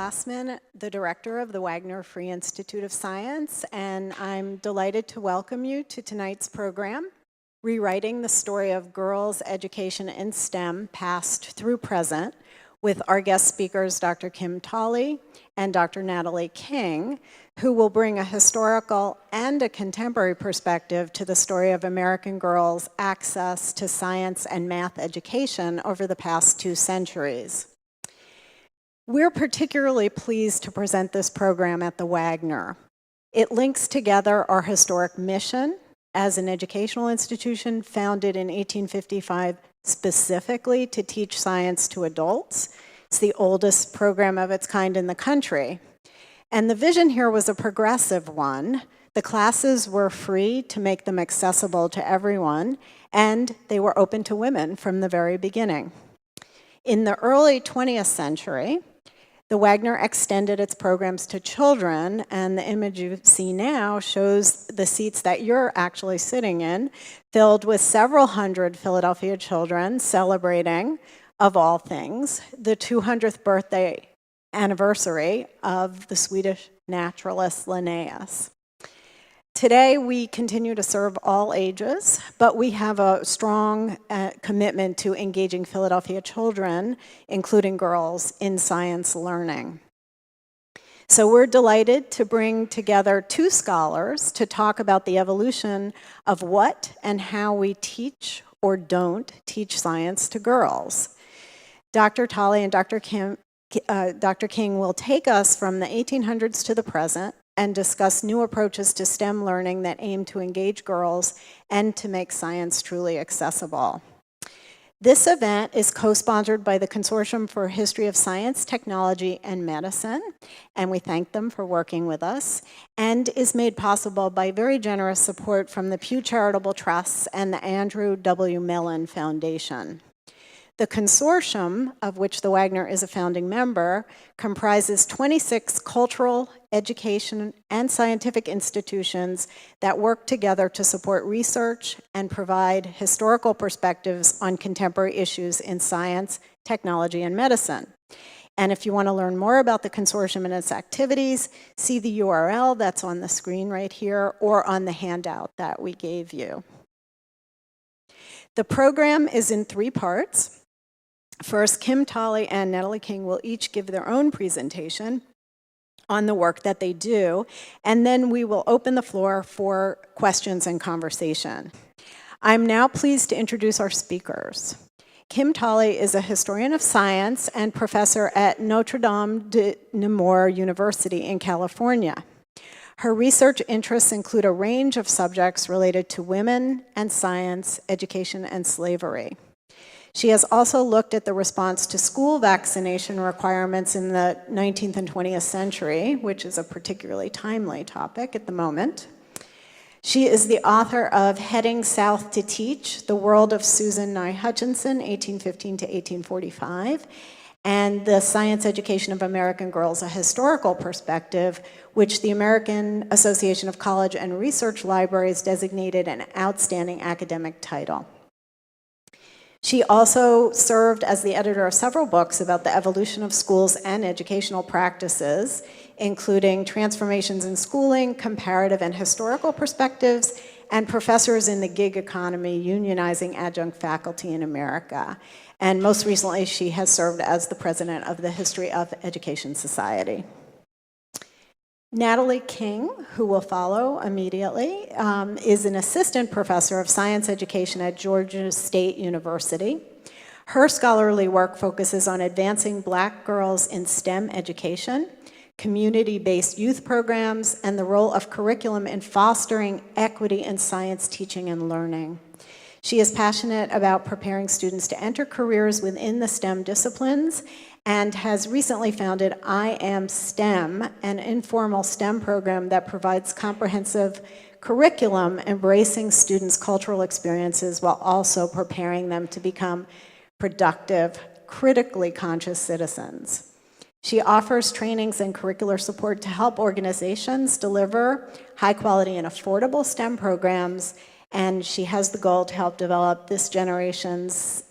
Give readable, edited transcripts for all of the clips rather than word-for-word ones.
Glassman, the director of the Wagner Free Institute of Science, and I'm delighted to welcome you to tonight's program, Rewriting the Story of Girls' Education in STEM, Past Through Present, with our guest speakers, Dr. Kim Tolley and Dr. Natalie King, who will bring a historical and a contemporary perspective to the story of American girls' access to science and math education over the past 2 centuries. We're particularly pleased to present this program at the Wagner. It links together our historic mission as an educational institution founded in 1855 specifically to teach science to adults. It's the oldest program of its kind in the country. And the vision here was a progressive one. The classes were free to make them accessible to everyone, and they were open to women from the very beginning. In the early 20th century, the Wagner extended its programs to children, and the image you see now shows the seats that you're actually sitting in, filled with several hundred Philadelphia children celebrating, of all things, the 200th birthday anniversary of the Swedish naturalist Linnaeus. Today, we continue to serve all ages, but we have a strong commitment to engaging Philadelphia children, including girls, in science learning. So we're delighted to bring together 2 scholars to talk about the evolution of what and how we teach or don't teach science to girls. Dr. Tolley and Dr. King will take us from the 1800s to the present and discuss new approaches to STEM learning that aim to engage girls and to make science truly accessible. This event is co-sponsored by the Consortium for History of Science, Technology, and Medicine, and we thank them for working with us, and is made possible by very generous support from the Pew Charitable Trusts and the Andrew W. Mellon Foundation. The consortium, of which the Wagner is a founding member, comprises 26 cultural, education, and scientific institutions that work together to support research and provide historical perspectives on contemporary issues in science, technology, and medicine. And if you want to learn more about the consortium and its activities, see the URL that's on the screen right here or on the handout that we gave you. The program is in 3 parts. First, Kim Tolley and Natalie King will each give their own presentation on the work that they do, and then we will open the floor for questions and conversation. I'm now pleased to introduce our speakers. Kim Tolley is a historian of science and professor at Notre Dame de Namur University in California. Her research interests include a range of subjects related to women and science, education, and slavery. She has also looked at the response to school vaccination requirements in the 19th and 20th century, which is a particularly timely topic at the moment. She is the author of Heading South to Teach, The World of Susan Nye Hutchinson, 1815 to 1845, and The Science Education of American Girls, A Historical Perspective, which the American Association of College and Research Libraries designated an outstanding academic title. She also served as the editor of several books about the evolution of schools and educational practices, including Transformations in Schooling, Comparative and Historical Perspectives, and Professors in the Gig Economy, Unionizing Adjunct Faculty in America. And most recently, she has served as the president of the History of Education Society. Natalie King, who will follow immediately, is an assistant professor of science education at Georgia State University. Her scholarly work focuses on advancing Black girls in STEM education, community-based youth programs, and the role of curriculum in fostering equity in science teaching and learning. She is passionate about preparing students to enter careers within the STEM disciplines and has recently founded I Am STEM, an informal STEM program that provides comprehensive curriculum embracing students' cultural experiences while also preparing them to become productive, critically conscious citizens. She offers trainings and curricular support to help organizations deliver high-quality and affordable STEM programs, and she has the goal to help develop this generation's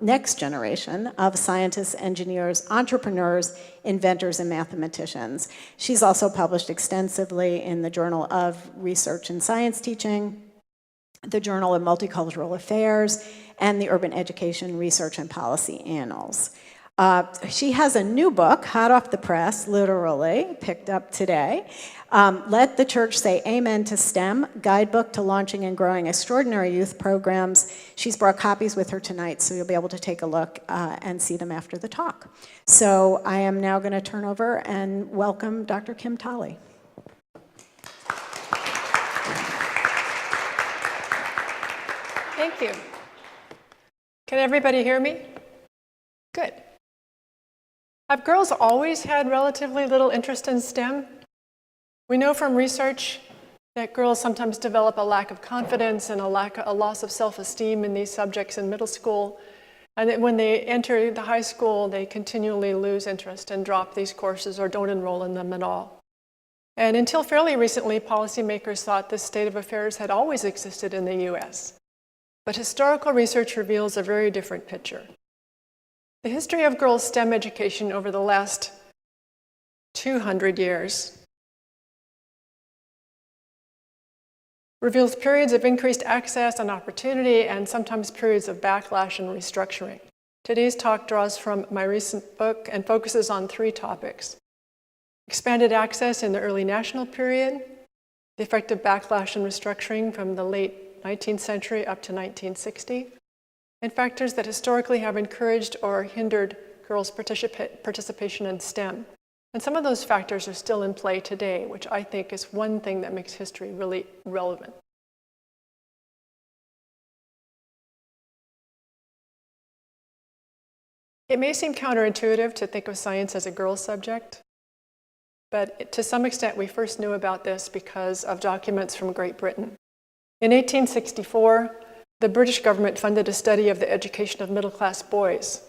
next generation of scientists, engineers, entrepreneurs, inventors, and mathematicians. She's also published extensively in the Journal of Research and Science Teaching, the Journal of Multicultural Affairs, and the Urban Education Research and Policy Annals. She has a new book, hot off the press, literally, picked up today. Let the Church Say Amen to STEM, Guidebook to Launching and Growing Extraordinary Youth Programs. She's brought copies with her tonight, so you'll be able to take a look and see them after the talk. So I am now going to turn over and welcome Dr. Kim Tolley. Thank you. Can everybody hear me? Good. Have girls always had relatively little interest in STEM? We know from research that girls sometimes develop a lack of confidence and a loss of self-esteem in these subjects in middle school, and that when they enter the high school, they continually lose interest and drop these courses or don't enroll in them at all. And until fairly recently, policymakers thought this state of affairs had always existed in the US. But historical research reveals a very different picture. The history of girls' STEM education over the last 200 years reveals periods of increased access and opportunity and sometimes periods of backlash and restructuring. Today's talk draws from my recent book and focuses on 3 topics: expanded access in the early national period, the effect of backlash and restructuring from the late 19th century up to 1960, and factors that historically have encouraged or hindered girls' participation in STEM. And some of those factors are still in play today, which I think is one thing that makes history really relevant. It may seem counterintuitive to think of science as a girls' subject, but to some extent we first knew about this because of documents from Great Britain. In 1864, the British government funded a study of the education of middle-class boys.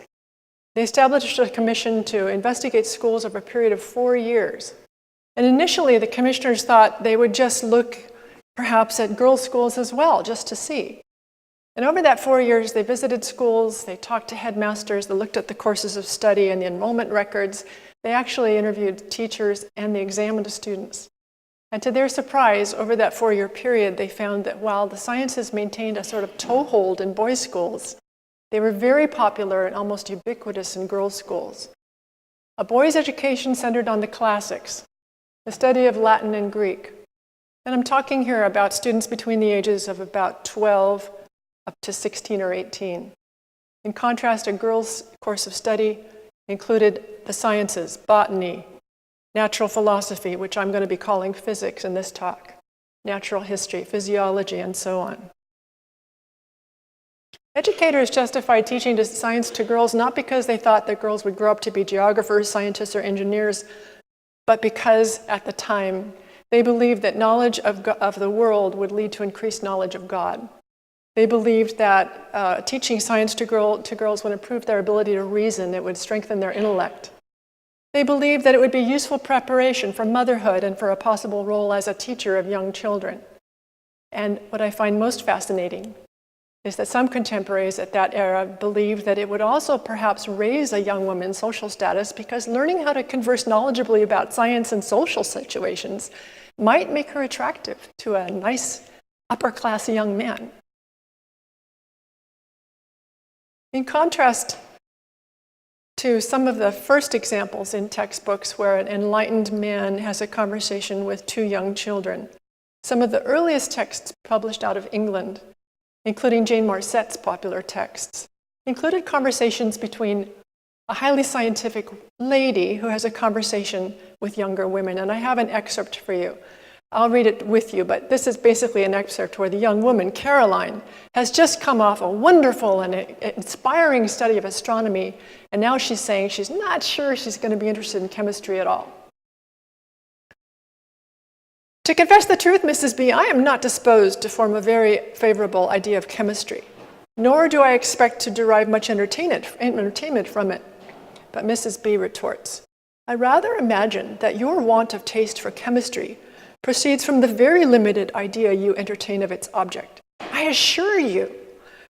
They established a commission to investigate schools over a period of 4 years. And initially, the commissioners thought they would just look perhaps at girls' schools as well, just to see. And over that 4 years, they visited schools, they talked to headmasters, they looked at the courses of study and the enrollment records. They actually interviewed teachers and they examined the students. And to their surprise, over that 4-year period, they found that while the sciences maintained a sort of toehold in boys' schools, they were very popular and almost ubiquitous in girls' schools. A boys' education centered on the classics, the study of Latin and Greek. And I'm talking here about students between the ages of about 12 up to 16 or 18. In contrast, a girls' course of study included the sciences, botany, natural philosophy, which I'm going to be calling physics in this talk, natural history, physiology, and so on. Educators justified teaching science to girls not because they thought that girls would grow up to be geographers, scientists, or engineers, but because at the time they believed that knowledge of the world would lead to increased knowledge of God. They believed that teaching science to girls would improve their ability to reason, it would strengthen their intellect. They believed that it would be useful preparation for motherhood and for a possible role as a teacher of young children. And what I find most fascinating is that some contemporaries at that era believed that it would also perhaps raise a young woman's social status because learning how to converse knowledgeably about science and social situations might make her attractive to a nice upper-class young man. In contrast to some of the first examples in textbooks where an enlightened man has a conversation with 2 young children, some of the earliest texts published out of England, including Jane Marsette's popular texts, included conversations between a highly scientific lady who has a conversation with younger women. And I have an excerpt for you. I'll read it with you, but this is basically an excerpt where the young woman, Caroline, has just come off a wonderful and inspiring study of astronomy, and now she's saying she's not sure she's going to be interested in chemistry at all. To confess the truth, Mrs. B, I am not disposed to form a very favorable idea of chemistry, nor do I expect to derive much entertainment from it. But Mrs. B retorts, I rather imagine that your want of taste for chemistry proceeds from the very limited idea you entertain of its object. I assure you,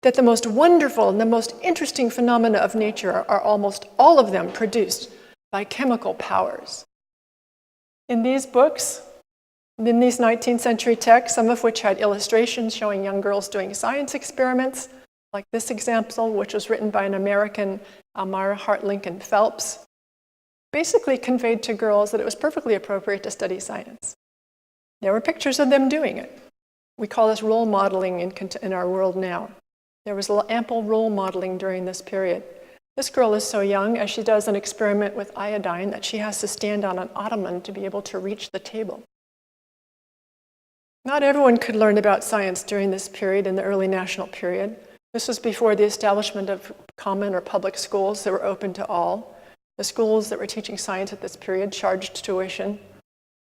that the most wonderful and the most interesting phenomena of nature are almost all of them produced by chemical powers. In these books, in these 19th century texts, some of which had illustrations showing young girls doing science experiments, like this example, which was written by an American, Elmira Hart Lincoln Phelps, basically conveyed to girls that it was perfectly appropriate to study science. There were pictures of them doing it. We call this role modeling in our world now. There was ample role modeling during this period. This girl is so young as she does an experiment with iodine that she has to stand on an ottoman to be able to reach the table. Not everyone could learn about science during this period, in the early national period. This was before the establishment of common or public schools that were open to all. The schools that were teaching science at this period charged tuition.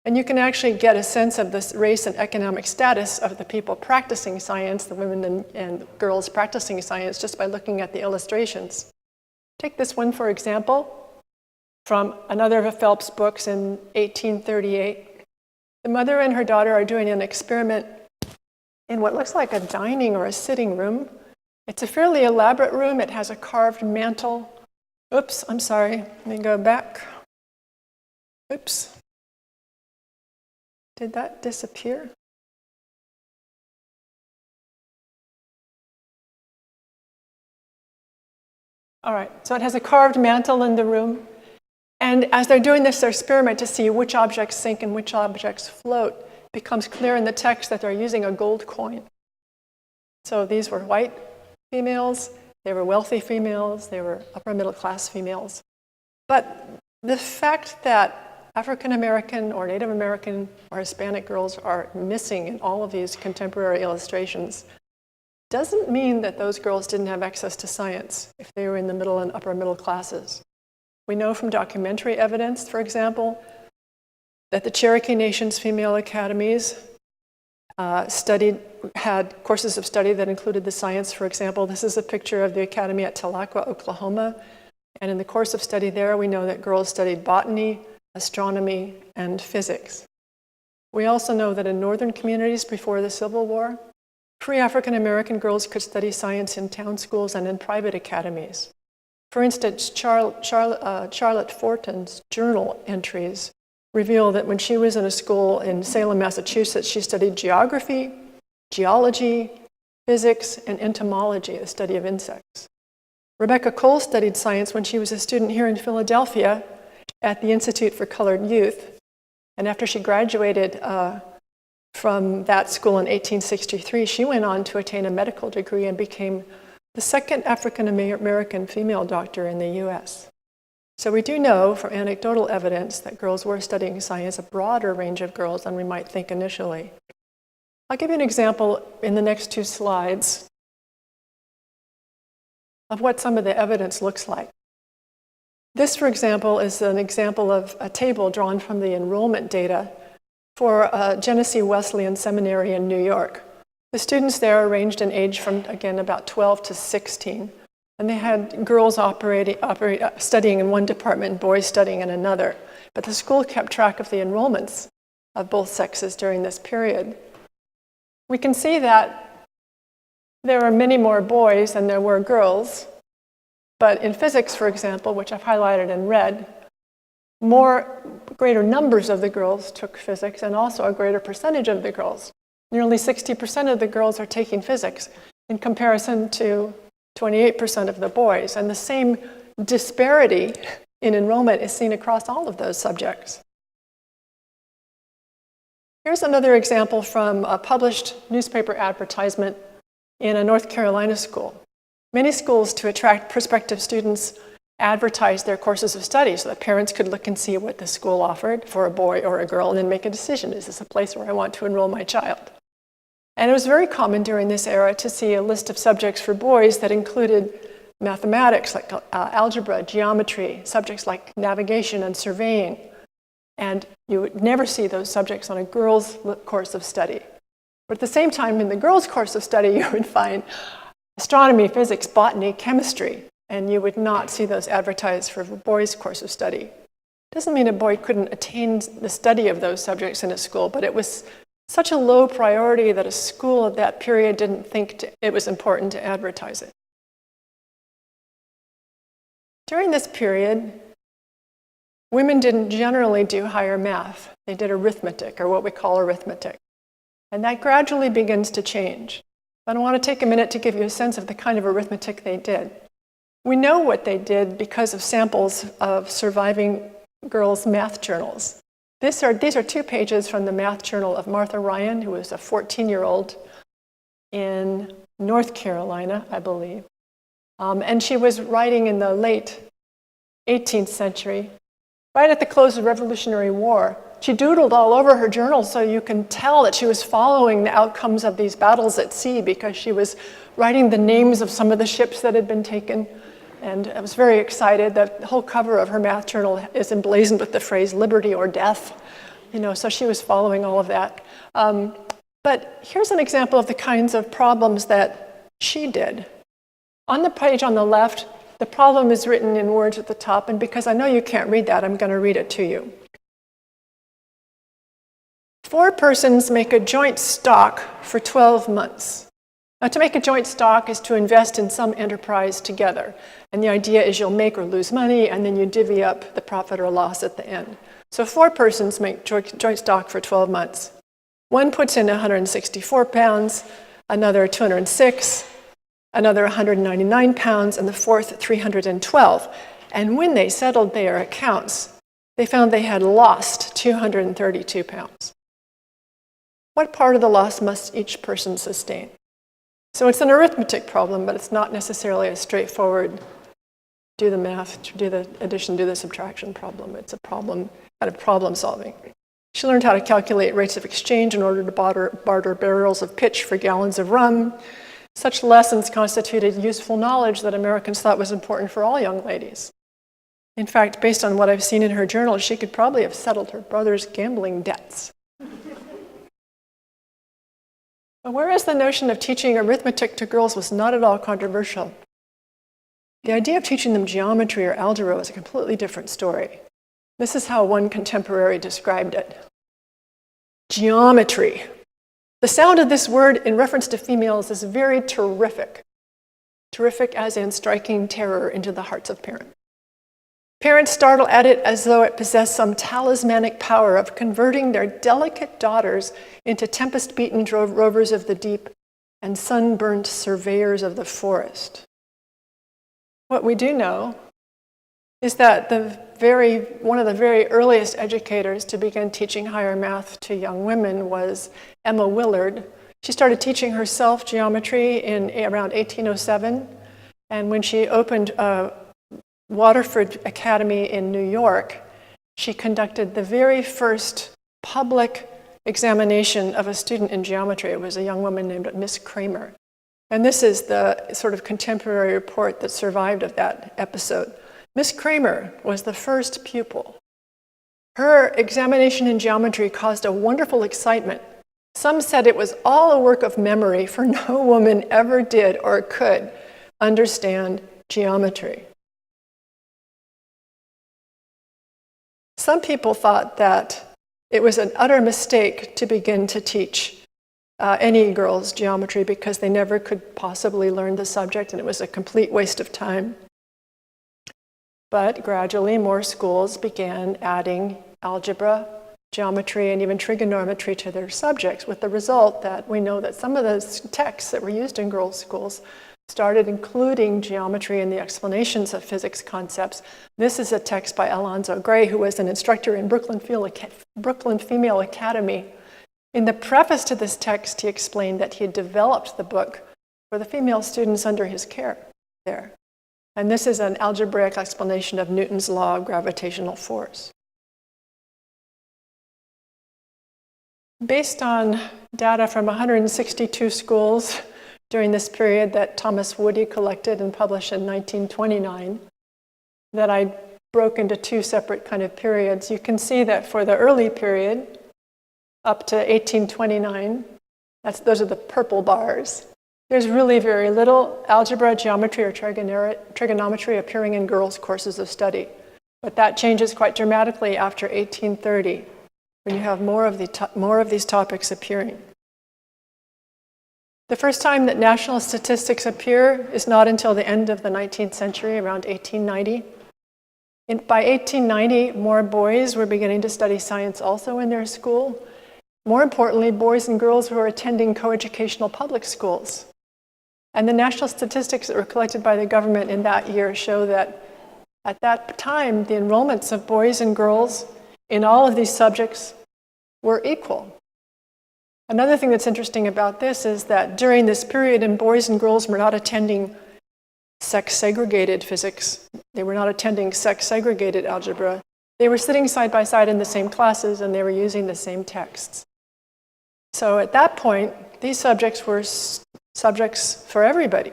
And you can actually get a sense of this race and economic status of the people practicing science, the women and girls practicing science, just by looking at the illustrations. Take this one, for example, from another of Phelps' books in 1838. The mother and her daughter are doing an experiment in what looks like a dining or a sitting room. It's a fairly elaborate room. It has a carved mantel. Oops, I'm sorry. Let me go back. Oops. Did that disappear? All right, so it has a carved mantel in the room. And as they're doing this experiment to see which objects sink and which objects float, it becomes clear in the text that they're using a gold coin. So these were white females, they were wealthy females, they were upper middle class females. But the fact that African American or Native American or Hispanic girls are missing in all of these contemporary illustrations doesn't mean that those girls didn't have access to science if they were in the middle and upper middle classes. We know from documentary evidence, for example, that the Cherokee Nation's female academies had courses of study that included the science. For example, this is a picture of the academy at Tahlequah, Oklahoma. And in the course of study there, we know that girls studied botany, astronomy, and physics. We also know that in northern communities before the Civil War, free African American girls could study science in town schools and in private academies. For instance, Charlotte Fortin's journal entries reveal that when she was in a school in Salem, Massachusetts, she studied geography, geology, physics, and entomology, the study of insects. Rebecca Cole studied science when she was a student here in Philadelphia at the Institute for Colored Youth. And after she graduated from that school in 1863, she went on to attain a medical degree and became the second African American female doctor in the US. So we do know from anecdotal evidence that girls were studying science, a broader range of girls than we might think initially. I'll give you an example in the next two slides of what some of the evidence looks like. This, for example, is an example of a table drawn from the enrollment data for Genesee Wesleyan Seminary in New York. The students there are ranged in age from, again, about 12 to 16. And they had girls studying in one department and boys studying in another. But the school kept track of the enrollments of both sexes during this period. We can see that there were many more boys than there were girls. But in physics, for example, which I've highlighted in red, greater numbers of the girls took physics and also a greater percentage of the girls. Nearly 60% of the girls are taking physics in comparison to 28% of the boys. And the same disparity in enrollment is seen across all of those subjects. Here's another example from a published newspaper advertisement in a North Carolina school. Many schools, to attract prospective students, advertised their courses of study so that parents could look and see what the school offered for a boy or a girl and then make a decision. Is this a place where I want to enroll my child? And it was very common during this era to see a list of subjects for boys that included mathematics, like algebra, geometry, subjects like navigation and surveying. And you would never see those subjects on a girls' course of study. But at the same time, in the girls' course of study, you would find astronomy, physics, botany, chemistry, and you would not see those advertised for a boys' course of study. Doesn't mean a boy couldn't attain the study of those subjects in a school, but it was such a low priority that a school of that period didn't think it was important to advertise it. During this period, women didn't generally do higher math. They did arithmetic, or what we call arithmetic. And that gradually begins to change. But I want to take a minute to give you a sense of the kind of arithmetic they did. We know what they did because of samples of surviving girls' math journals. These are 2 pages from the math journal of Martha Ryan, who was a 14-year-old in North Carolina, I believe. And she was writing in the late 18th century, right at the close of the Revolutionary War. She doodled all over her journal so you can tell that she was following the outcomes of these battles at sea, because she was writing the names of some of the ships that had been taken. And I was very excited. The whole cover of her math journal is emblazoned with the phrase "liberty or death." So she was following all of that. But here's an example of the kinds of problems that she did. On the page on the left, the problem is written in words at the top, and because I know you can't read that, I'm going to read it to you. 4 persons make a joint stock for 12 months. Now, to make a joint stock is to invest in some enterprise together. And the idea is you'll make or lose money, and then you divvy up the profit or loss at the end. So 4 persons make joint stock for 12 months. One puts in 164 pounds, another 206, another 199 pounds, and the fourth 312. And when they settled their accounts, they found they had lost 232 pounds. What part of the loss must each person sustain? So it's an arithmetic problem, but it's not necessarily a straightforward do the math, do the addition, do the subtraction problem. It's a problem, kind of problem solving. She learned how to calculate rates of exchange in order to barter barrels of pitch for gallons of rum. Such lessons constituted useful knowledge that Americans thought was important for all young ladies. In fact, based on what I've seen in her journal, she could probably have settled her brother's gambling debts. But whereas the notion of teaching arithmetic to girls was not at all controversial, the idea of teaching them geometry or algebra was a completely different story. This is how one contemporary described it. Geometry. The sound of this word in reference to females is very terrific. Terrific as in striking terror into the hearts of parents. Parents startle at it as though it possessed some talismanic power of converting their delicate daughters into tempest-beaten rovers of the deep and sunburnt surveyors of the forest. What we do know is that one of the very earliest educators to begin teaching higher math to young women was Emma Willard. She started teaching herself geometry in around 1807, and when she opened Waterford Academy in New York, she conducted the very first public examination of a student in geometry. It was a young woman named Miss Kramer. And this is the sort of contemporary report that survived of that episode. Miss Kramer was the first pupil. Her examination in geometry caused a wonderful excitement. Some said it was all a work of memory, for no woman ever did or could understand geometry. Some people thought that it was an utter mistake to begin to teach any girls geometry because they never could possibly learn the subject, and it was a complete waste of time. But gradually, more schools began adding algebra, geometry, and even trigonometry to their subjects, with the result that we know that some of the texts that were used in girls' schools started including geometry in the explanations of physics concepts. This is a text by Alonzo Gray, who was an instructor in Brooklyn Female Academy. In the preface to this text, he explained that he had developed the book for the female students under his care there. And this is an algebraic explanation of Newton's law of gravitational force. Based on data from 162 schools during this period that Thomas Woody collected and published in 1929, that I broke into 2 separate kind of periods, you can see that for the early period, up to 1829, those are the purple bars, there's really very little algebra, geometry, or trigonometry appearing in girls' courses of study. But that changes quite dramatically after 1830. when you have more of these topics appearing. The first time that national statistics appear is not until the end of the 19th century, around 1890. By 1890, more boys were beginning to study science also in their school. More importantly, boys and girls were attending coeducational public schools. And the national statistics that were collected by the government in that year show that at that time, the enrollments of boys and girls in all of these subjects were equal. Another thing that's interesting about this is that during this period, boys and girls were not attending sex-segregated physics. They were not attending sex-segregated algebra. They were sitting side by side in the same classes, and they were using the same texts. So at that point, these subjects were subjects for everybody.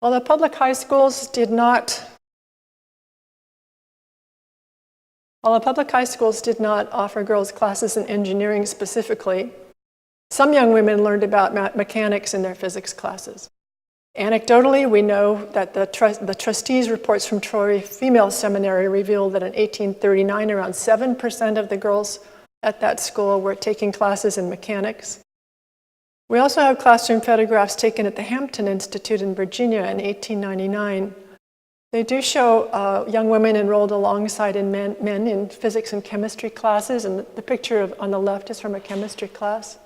While the public high schools did not offer girls classes in engineering specifically, some young women learned about mechanics in their physics classes. Anecdotally, we know that the trustees' reports from Troy Female Seminary revealed that in 1839, around 7% of the girls at that school were taking classes in mechanics. We also have classroom photographs taken at the Hampton Institute in Virginia in 1899. They do show young women enrolled alongside men in physics and chemistry classes, and the picture on the left is from a chemistry class.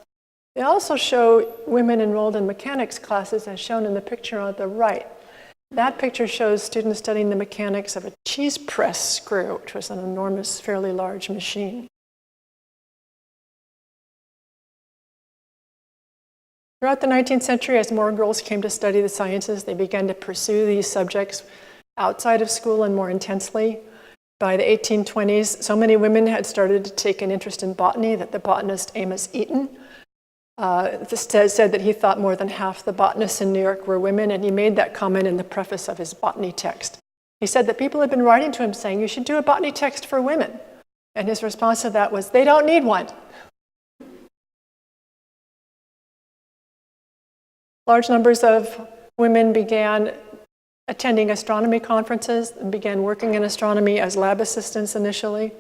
They also show women enrolled in mechanics classes, as shown in the picture on the right. That picture shows students studying the mechanics of a cheese press screw, which was an enormous, fairly large machine. Throughout the 19th century, as more girls came to study the sciences, they began to pursue these subjects outside of school and more intensely. By the 1820s, so many women had started to take an interest in botany that the botanist Amos Eaton said that he thought more than half the botanists in New York were women, and he made that comment in the preface of his botany text. He said that people had been writing to him saying, "You should do a botany text for women." And his response to that was, "They don't need one." Large numbers of women began attending astronomy conferences and began working in astronomy as lab assistants initially.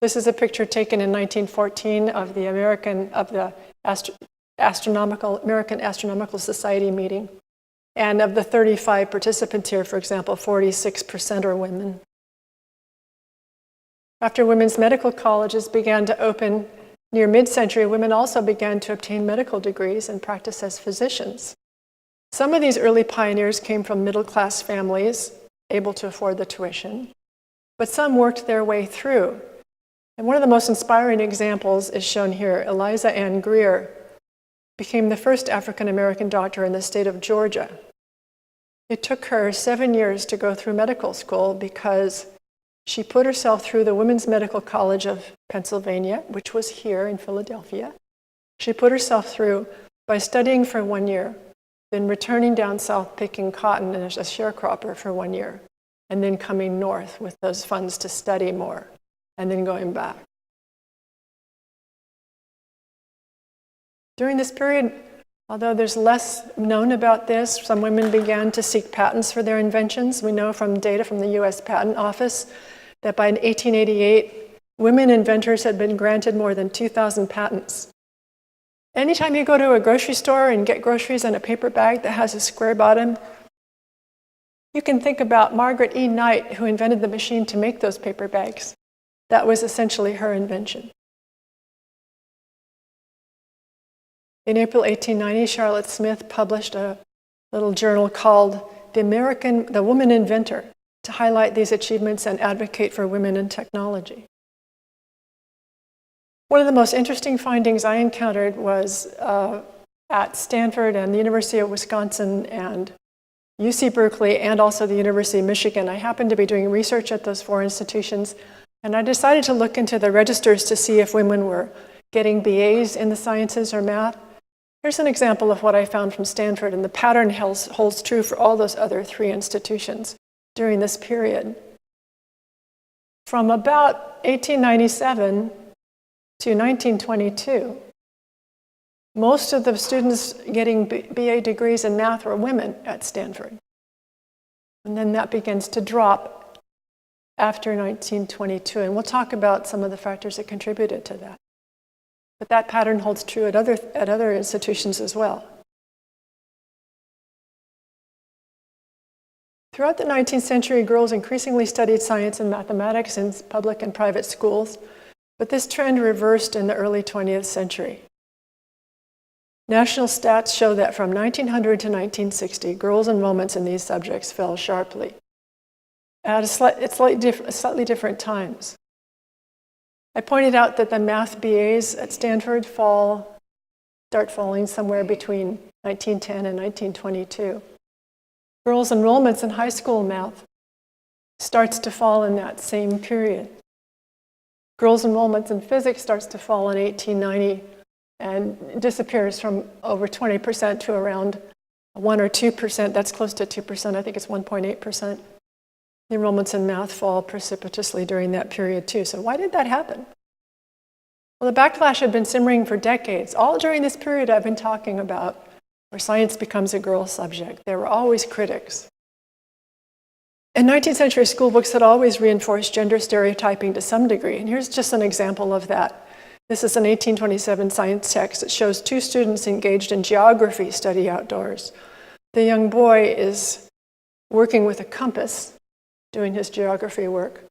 This is a picture taken in 1914 of the American Astronomical Society meeting. And of the 35 participants here, for example, 46% are women. After women's medical colleges began to open near mid-century, women also began to obtain medical degrees and practice as physicians. Some of these early pioneers came from middle-class families, able to afford the tuition, but some worked their way through. And one of the most inspiring examples is shown here. Eliza Ann Greer became the first African-American doctor in the state of Georgia. It took her 7 years to go through medical school because she put herself through the Women's Medical College of Pennsylvania, which was here in Philadelphia. She put herself through by studying for 1 year, then returning down south picking cotton as a sharecropper for 1 year, and then coming north with those funds to study more, and then going back. During this period, although there's less known about this, some women began to seek patents for their inventions. We know from data from the US Patent Office that by 1888, women inventors had been granted more than 2,000 patents. Anytime you go to a grocery store and get groceries in a paper bag that has a square bottom, you can think about Margaret E. Knight, who invented the machine to make those paper bags. That was essentially her invention. In April 1890, Charlotte Smith published a little journal called The Woman Inventor to highlight these achievements and advocate for women in technology. One of the most interesting findings I encountered was at Stanford and the University of Wisconsin and UC Berkeley and also the University of Michigan. I happened to be doing research at those 4 institutions, and I decided to look into the registers to see if women were getting BAs in the sciences or math. Here's an example of what I found from Stanford, and the pattern holds true for all those other 3 institutions during this period. From about 1897 to 1922, most of the students getting BA degrees in math were women at Stanford. And then that begins to drop after 1922. And we'll talk about some of the factors that contributed to that. But that pattern holds true at other institutions as well. Throughout the 19th century, girls increasingly studied science and mathematics in public and private schools, but this trend reversed in the early 20th century. National stats show that from 1900 to 1960, girls' enrollments in these subjects fell sharply at slightly different times. I pointed out that the math BAs at Stanford start falling somewhere between 1910 and 1922. Girls' enrollments in high school math starts to fall in that same period. Girls' enrollments in physics starts to fall in 1890 and disappears from over 20% to around 1 or 2%. That's close to 2%. I think it's 1.8%. The enrollments in math fall precipitously during that period too. So why did that happen? Well, the backlash had been simmering for decades. All during this period I've been talking about, where science becomes a girl subject. There were always critics. And 19th century school books had always reinforced gender stereotyping to some degree. And here's just an example of that. This is an 1827 science text that shows two students engaged in geography study outdoors. The young boy is working with a compass, doing his geography work.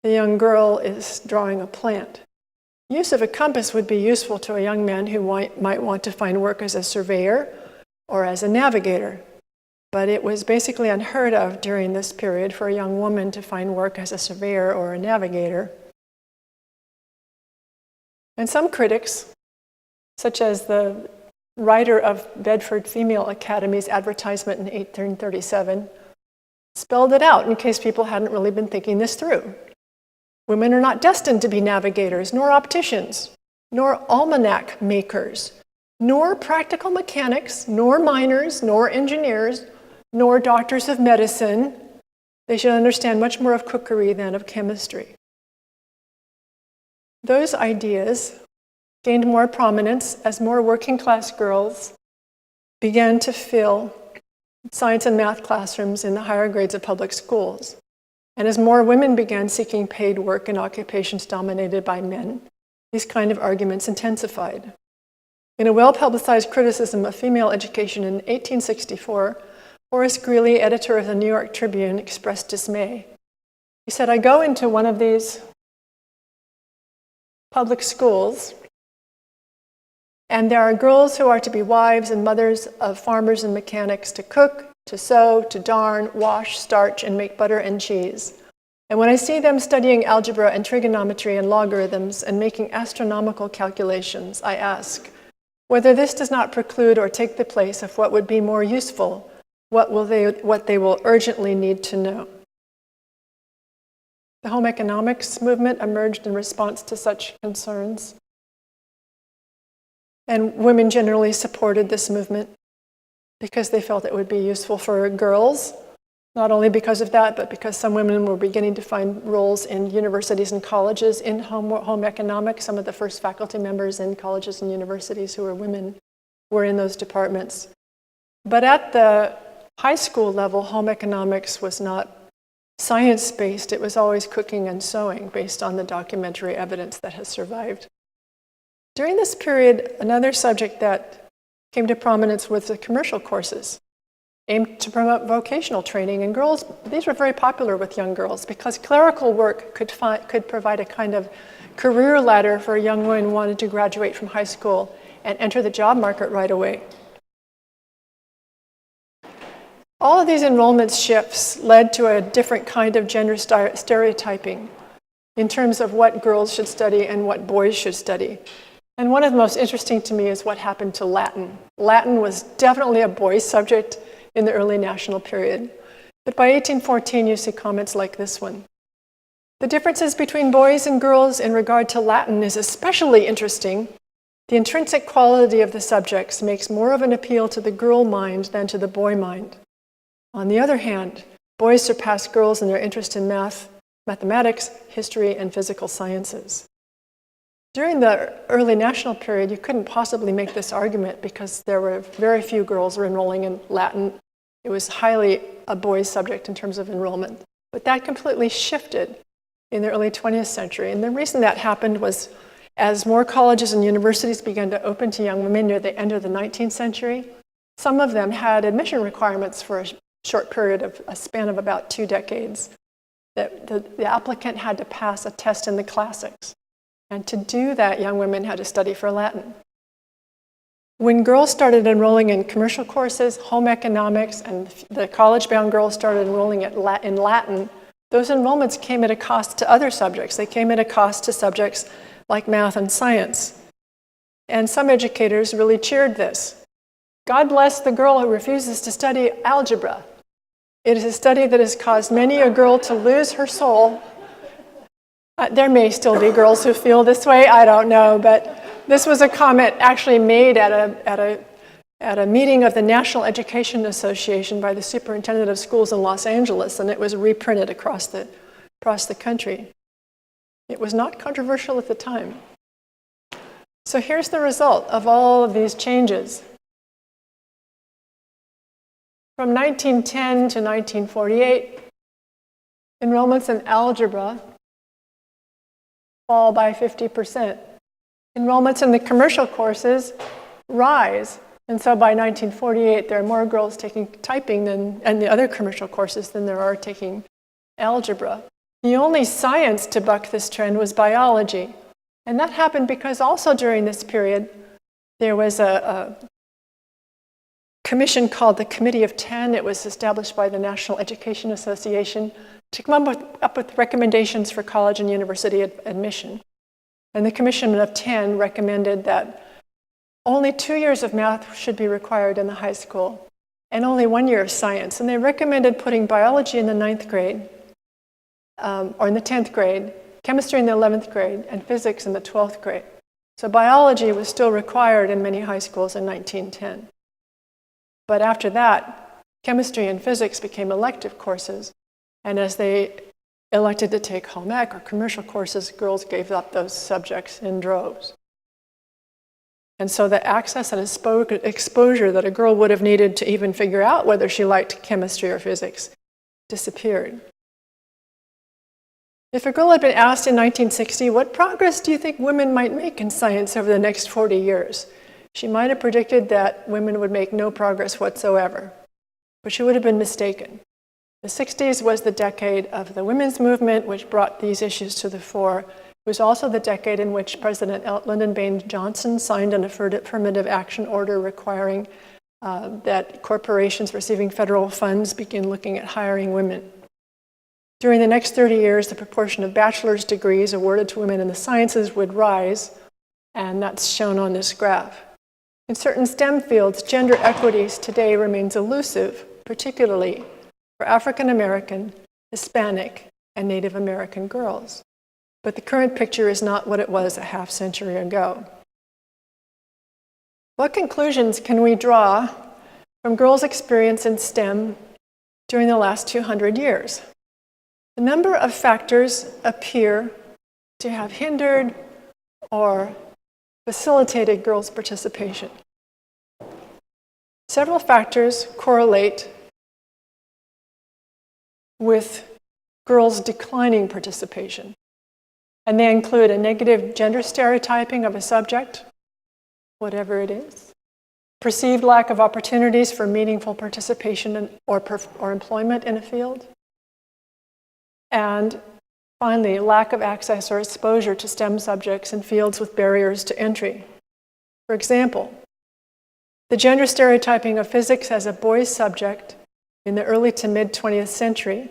The young girl is drawing a plant. Use of a compass would be useful to a young man who might want to find work as a surveyor or as a navigator. But it was basically unheard of during this period for a young woman to find work as a surveyor or a navigator. And some critics, such as the writer of Bedford Female Academy's advertisement in 1837, spelled it out in case people hadn't really been thinking this through. Women are not destined to be navigators, nor opticians, nor almanac makers, nor practical mechanics, nor miners, nor engineers, nor doctors of medicine. They should understand much more of cookery than of chemistry. Those ideas gained more prominence as more working-class girls began to fill science and math classrooms in the higher grades of public schools. And as more women began seeking paid work in occupations dominated by men, these kind of arguments intensified. In a well-publicized criticism of female education in 1864, Horace Greeley, editor of the New York Tribune, expressed dismay. He said, "I go into one of these public schools, and there are girls who are to be wives and mothers of farmers and mechanics, to cook, to sew, to darn, wash, starch, and make butter and cheese. And when I see them studying algebra and trigonometry and logarithms and making astronomical calculations, I ask whether this does not preclude or take the place of what would be more useful, what they will urgently need to know." The home economics movement emerged in response to such concerns. And women generally supported this movement because they felt it would be useful for girls, not only because of that, but because some women were beginning to find roles in universities and colleges in home economics. Some of the first faculty members in colleges and universities who were women were in those departments. But at the high school level, home economics was not science-based. It was always cooking and sewing based on the documentary evidence that has survived. During this period, another subject that came to prominence was the commercial courses, aimed to promote vocational training. And girls, these were very popular with young girls because clerical work could provide a kind of career ladder for a young woman who wanted to graduate from high school and enter the job market right away. All of these enrollment shifts led to a different kind of gender stereotyping in terms of what girls should study and what boys should study. And one of the most interesting to me is what happened to Latin. Latin was definitely a boys' subject in the early national period. But by 1814, you see comments like this one. "The differences between boys and girls in regard to Latin is especially interesting. The intrinsic quality of the subjects makes more of an appeal to the girl mind than to the boy mind. On the other hand, boys surpass girls in their interest in mathematics, history, and physical sciences." During the early national period, you couldn't possibly make this argument because there were very few girls enrolling in Latin It was highly a boys' subject in terms of enrollment. But that completely shifted in the early 20th century. And the reason that happened was as more colleges and universities began to open to young women near the end of the 19th century, some of them had admission requirements for a short period of a span of about 2 decades. That the applicant had to pass a test in the classics. And to do that, young women had to study for Latin. When girls started enrolling in commercial courses, home economics, and the college-bound girls started enrolling in Latin, those enrollments came at a cost to other subjects. They came at a cost to subjects like math and science. And some educators really cheered this. God bless the girl who refuses to study algebra. It is a study that has caused many a girl to lose her soul. There may still be girls who feel this way, I don't know, but this was a comment actually made at a meeting of the National Education Association by the superintendent of schools in Los Angeles, and it was reprinted across the country. It was not controversial at the time. So here's the result of all of these changes. From 1910 to 1948, enrollments in algebra fall by 50%. Enrollments in the commercial courses rise. And so by 1948, there are more girls taking typing and the other commercial courses than there are taking algebra. The only science to buck this trend was biology. And that happened because also during this period, there was a commission called the Committee of 10. It was established by the National Education Association to come up with recommendations for college and university admission. And the Commission of 10 recommended that only 2 years of math should be required in the high school and only 1 year of science. And they recommended putting biology in the 9th grade or in the 10th grade, chemistry in the 11th grade, and physics in the 12th grade. So biology was still required in many high schools in 1910. But after that, chemistry and physics became elective courses. And as they elected to take home ec or commercial courses, girls gave up those subjects in droves. And so the access and exposure that a girl would have needed to even figure out whether she liked chemistry or physics disappeared. If a girl had been asked in 1960, what progress do you think women might make in science over the next 40 years? She might have predicted that women would make no progress whatsoever, but she would have been mistaken. The 60s was the decade of the women's movement, which brought these issues to the fore. It was also the decade in which President Lyndon Baines Johnson signed an affirmative action order requiring that corporations receiving federal funds begin looking at hiring women. During the next 30 years, the proportion of bachelor's degrees awarded to women in the sciences would rise, and that's shown on this graph. In certain STEM fields, gender equities today remains elusive, particularly for African American, Hispanic, and Native American girls. But the current picture is not what it was a half century ago. What conclusions can we draw from girls' experience in STEM during the last 200 years? A number of factors appear to have hindered or facilitated girls' participation. Several factors correlate with girls' declining participation. And they include a negative gender stereotyping of a subject, whatever it is, perceived lack of opportunities for meaningful participation or employment in a field, and finally, lack of access or exposure to STEM subjects in fields with barriers to entry. For example, the gender stereotyping of physics as a boys' subject in the early to mid-20th century,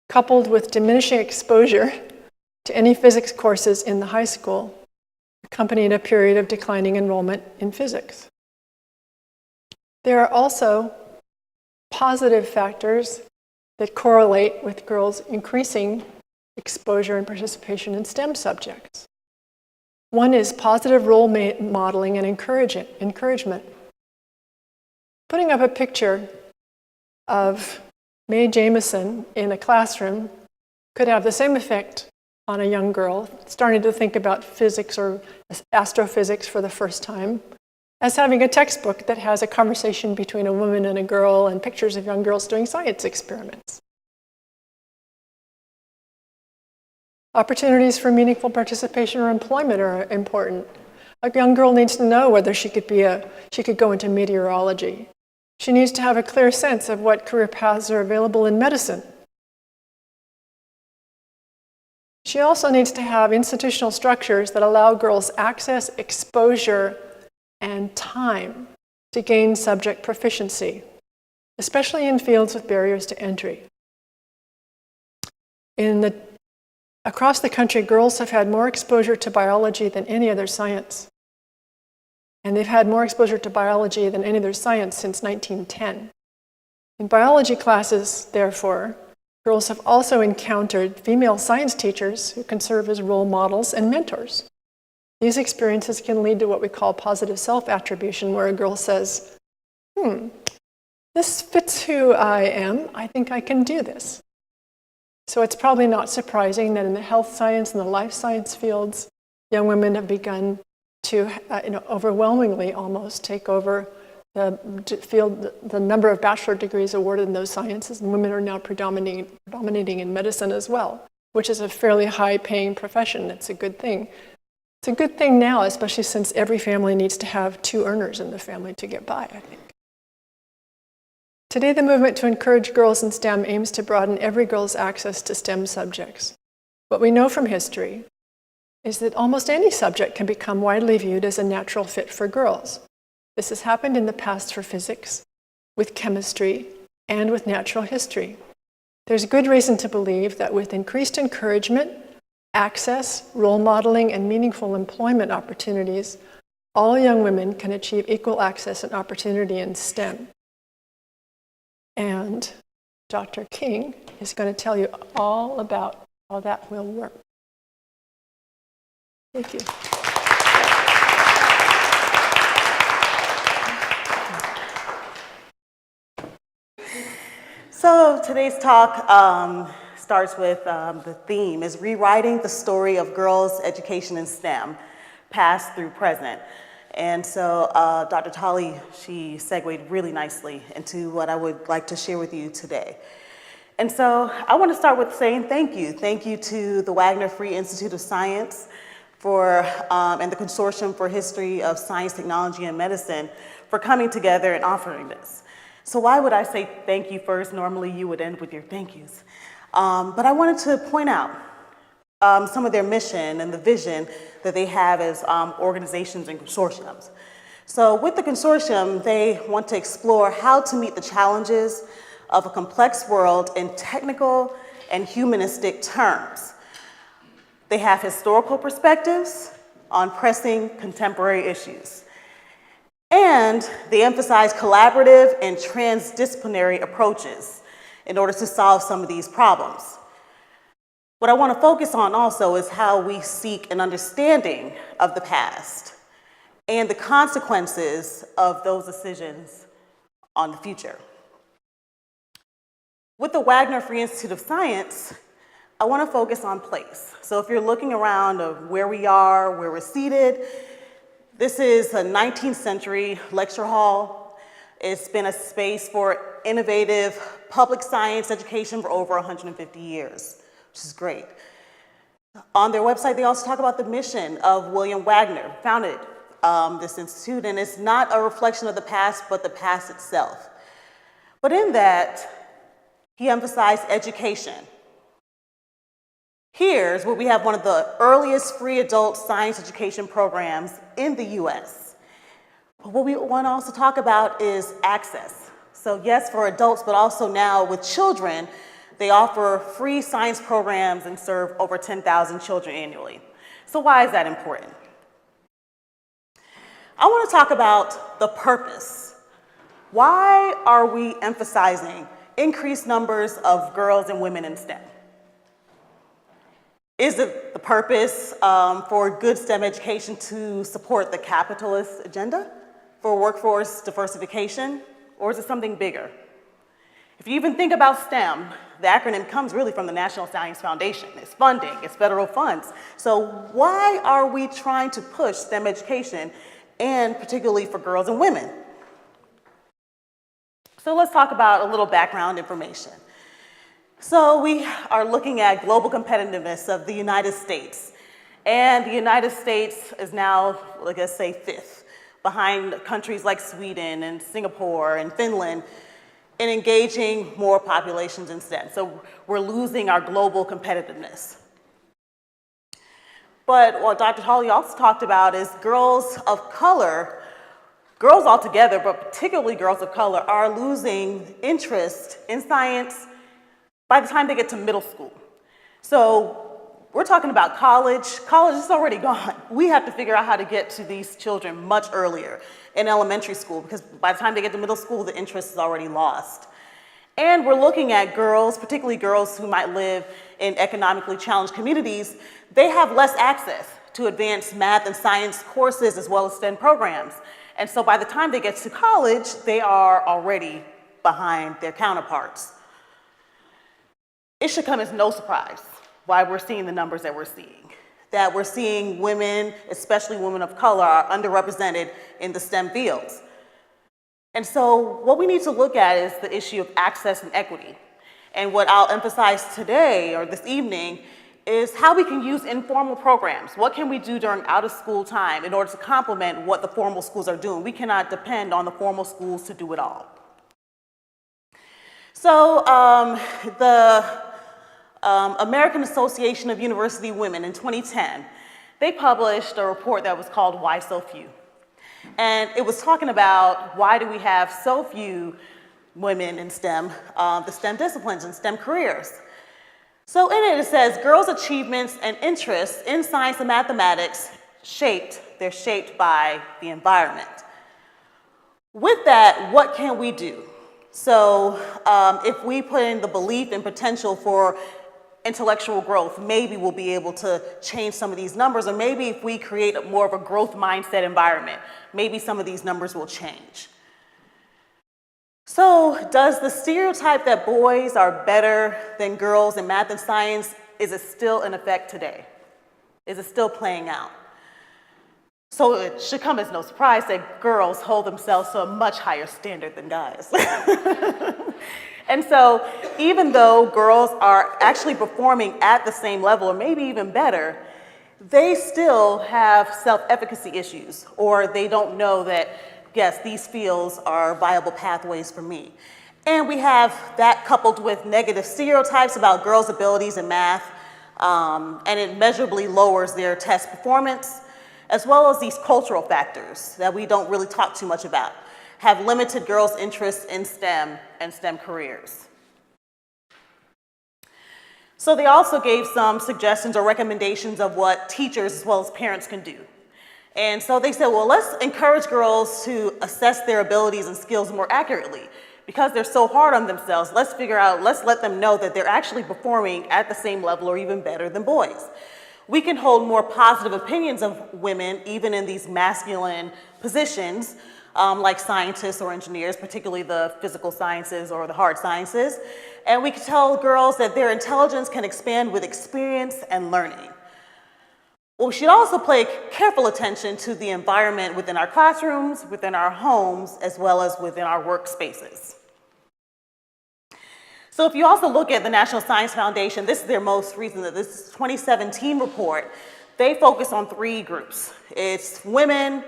coupled with diminishing exposure to any physics courses in the high school, accompanied a period of declining enrollment in physics. There are also positive factors that correlate with girls' increasing exposure and participation in STEM subjects. One is positive role modeling and encouragement. Putting up a picture of Mae Jemison in a classroom could have the same effect on a young girl starting to think about physics or astrophysics for the first time as having a textbook that has a conversation between a woman and a girl and pictures of young girls doing science experiments. Opportunities for meaningful participation or employment are important. A young girl needs to know whether she could go into meteorology. She needs to have a clear sense of what career paths are available in medicine. She also needs to have institutional structures that allow girls access, exposure, and time to gain subject proficiency, especially in fields with barriers to entry. Across the country, girls have had more exposure to biology than any other science. And they've had more exposure to biology than any other science since 1910. In biology classes, therefore, girls have also encountered female science teachers who can serve as role models and mentors. These experiences can lead to what we call positive self-attribution, where a girl says, this fits who I am. I think I can do this. So it's probably not surprising that in the health science and the life science fields, young women have begun to overwhelmingly almost take over the number of bachelor degrees awarded in those sciences, and women are now predominating in medicine as well, which is a fairly high-paying profession. It's a good thing. It's a good thing now, especially since every family needs to have 2 earners in the family to get by, I think. Today, the movement to encourage girls in STEM aims to broaden every girl's access to STEM subjects. What we know from history is that almost any subject can become widely viewed as a natural fit for girls. This has happened in the past for physics, with chemistry, and with natural history. There's good reason to believe that with increased encouragement, access, role modeling, and meaningful employment opportunities, all young women can achieve equal access and opportunity in STEM. And Dr. King is going to tell you all about how that will work. Thank you. So today's talk starts with the theme is rewriting the story of girls' education in STEM, past through present. And so Dr. Tolley, she segued really nicely into what I would like to share with you today. And so I want to start with saying thank you. Thank you to the Wagner Free Institute of Science and the Consortium for History of Science, Technology, and Medicine for coming together and offering this. So why would I say thank you first? Normally you would end with your thank yous. But I wanted to point out some of their mission and the vision that they have as organizations and consortiums. So with the consortium, they want to explore how to meet the challenges of a complex world in technical and humanistic terms. They have historical perspectives on pressing contemporary issues. And they emphasize collaborative and transdisciplinary approaches in order to solve some of these problems. What I want to focus on also is how we seek an understanding of the past and the consequences of those decisions on the future. With the Wagner Free Institute of Science, I want to focus on place. So if you're looking around of where we are, where we're seated, this is a 19th century lecture hall. It's been a space for innovative public science education for over 150 years. Which is great. On their website, they also talk about the mission of William Wagner, founded this institute, and it's not a reflection of the past, but the past itself. But in that, he emphasized education. Here's where we have one of the earliest free adult science education programs in the US. But what we want to also talk about is access. So yes, for adults, but also now with children, they offer free science programs and serve over 10,000 children annually. So why is that important? I want to talk about the purpose. Why are we emphasizing increased numbers of girls and women in STEM? Is it the purpose for good STEM education to support the capitalist agenda for workforce diversification, or is it something bigger? If you even think about STEM, the acronym comes really from the National Science Foundation. It's funding, it's federal funds. So why are we trying to push STEM education and particularly for girls and women. So let's talk about a little background information. So we are looking at global competitiveness of the United States. And the United States is now, let's say, fifth, behind countries like Sweden and Singapore and Finland in engaging more populations in STEM. So we're losing our global competitiveness. But what Dr. Hawley also talked about is girls of color, girls altogether, but particularly girls of color, are losing interest in science by the time they get to middle school. So we're talking about college. College is already gone. We have to figure out how to get to these children much earlier in elementary school, because by the time they get to middle school, the interest is already lost. And we're looking at girls, particularly girls who might live in economically challenged communities. They have less access to advanced math and science courses as well as STEM programs. And so by the time they get to college, they are already behind their counterparts. It should come as no surprise why we're seeing the numbers that we're seeing. That we're seeing women, especially women of color, are underrepresented in the STEM fields. And so what we need to look at is the issue of access and equity. And what I'll emphasize today or this evening is how we can use informal programs. What can we do during out of school time in order to complement what the formal schools are doing? We cannot depend on the formal schools to do it all. So the American Association of University Women in 2010, they published a report that was called Why So Few? And it was talking about why do we have so few women in STEM, the STEM disciplines and STEM careers. So in it says, girls' achievements and interests in science and mathematics they're shaped by the environment. With that, what can we do? So if we put in the belief and potential for intellectual growth, maybe we'll be able to change some of these numbers, or maybe if we create more of a growth mindset environment, maybe some of these numbers will change. So does the stereotype that boys are better than girls in math and science, is it still in effect today? Is it still playing out? So it should come as no surprise that girls hold themselves to a much higher standard than guys. And so even though girls are actually performing at the same level, or maybe even better, they still have self-efficacy issues, or they don't know that, yes, these fields are viable pathways for me. And we have that coupled with negative stereotypes about girls' abilities in math, and it measurably lowers their test performance, as well as these cultural factors that we don't really talk too much about, have limited girls' interests in STEM and STEM careers. So they also gave some suggestions or recommendations of what teachers as well as parents can do. And so they said, well, let's encourage girls to assess their abilities and skills more accurately. Because they're so hard on themselves, let's let them know that they're actually performing at the same level or even better than boys. We can hold more positive opinions of women, even in these masculine positions, like scientists or engineers, particularly the physical sciences or the hard sciences. And we can tell girls that their intelligence can expand with experience and learning. Well, we should also pay careful attention to the environment within our classrooms, within our homes, as well as within our workspaces. So if you also look at the National Science Foundation, this is their most recent, this 2017 report. They focus on three groups. It's women,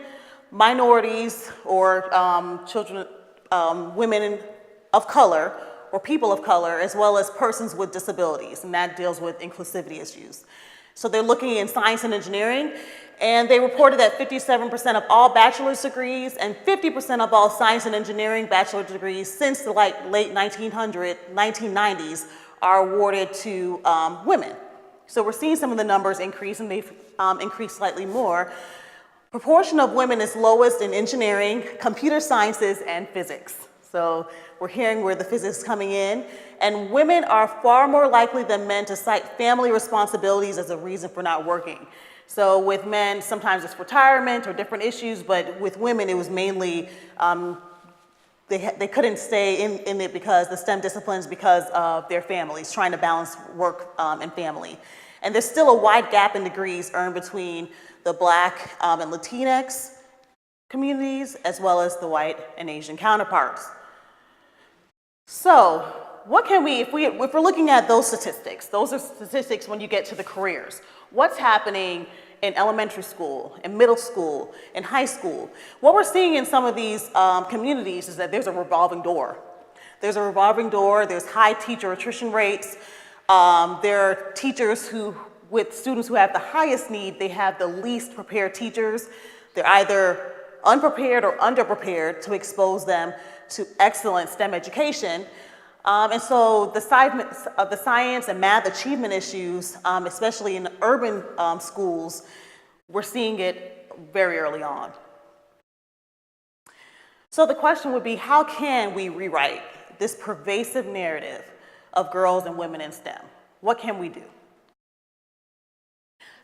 minorities, or children, women of color, or people of color, as well as persons with disabilities, and that deals with inclusivity issues. So they're looking in science and engineering, and they reported that 57% of all bachelor's degrees and 50% of all science and engineering bachelor's degrees since the late 1990s are awarded to women. So we're seeing some of the numbers increase, and they've increased slightly more. Proportion of women is lowest in engineering, computer sciences, and physics. So we're hearing where the physics is coming in. And women are far more likely than men to cite family responsibilities as a reason for not working. So with men, sometimes it's retirement or different issues, but with women, it was mainly they couldn't stay in it because the STEM disciplines because of their families, trying to balance work and family. And there's still a wide gap in degrees earned between the Black and Latinx communities, as well as the white and Asian counterparts. So, what can we, if we're looking at those are statistics when you get to the careers. What's happening in elementary school, in middle school, in high school? What we're seeing in some of these communities is that there's a revolving door. There's a revolving door, there's high teacher attrition rates. There are teachers who, with students who have the highest need, they have the least prepared teachers. They're either unprepared or underprepared to expose them to excellent STEM education. And so the science and math achievement issues, especially in urban schools, we're seeing it very early on. So the question would be, how can we rewrite this pervasive narrative of girls and women in STEM? What can we do?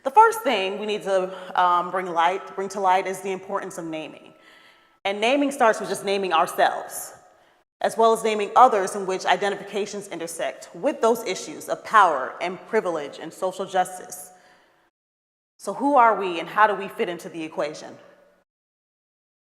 The first thing we need to bring to light is the importance of naming. And naming starts with just naming ourselves, as well as naming others in which identifications intersect with those issues of power and privilege and social justice. So who are we and how do we fit into the equation?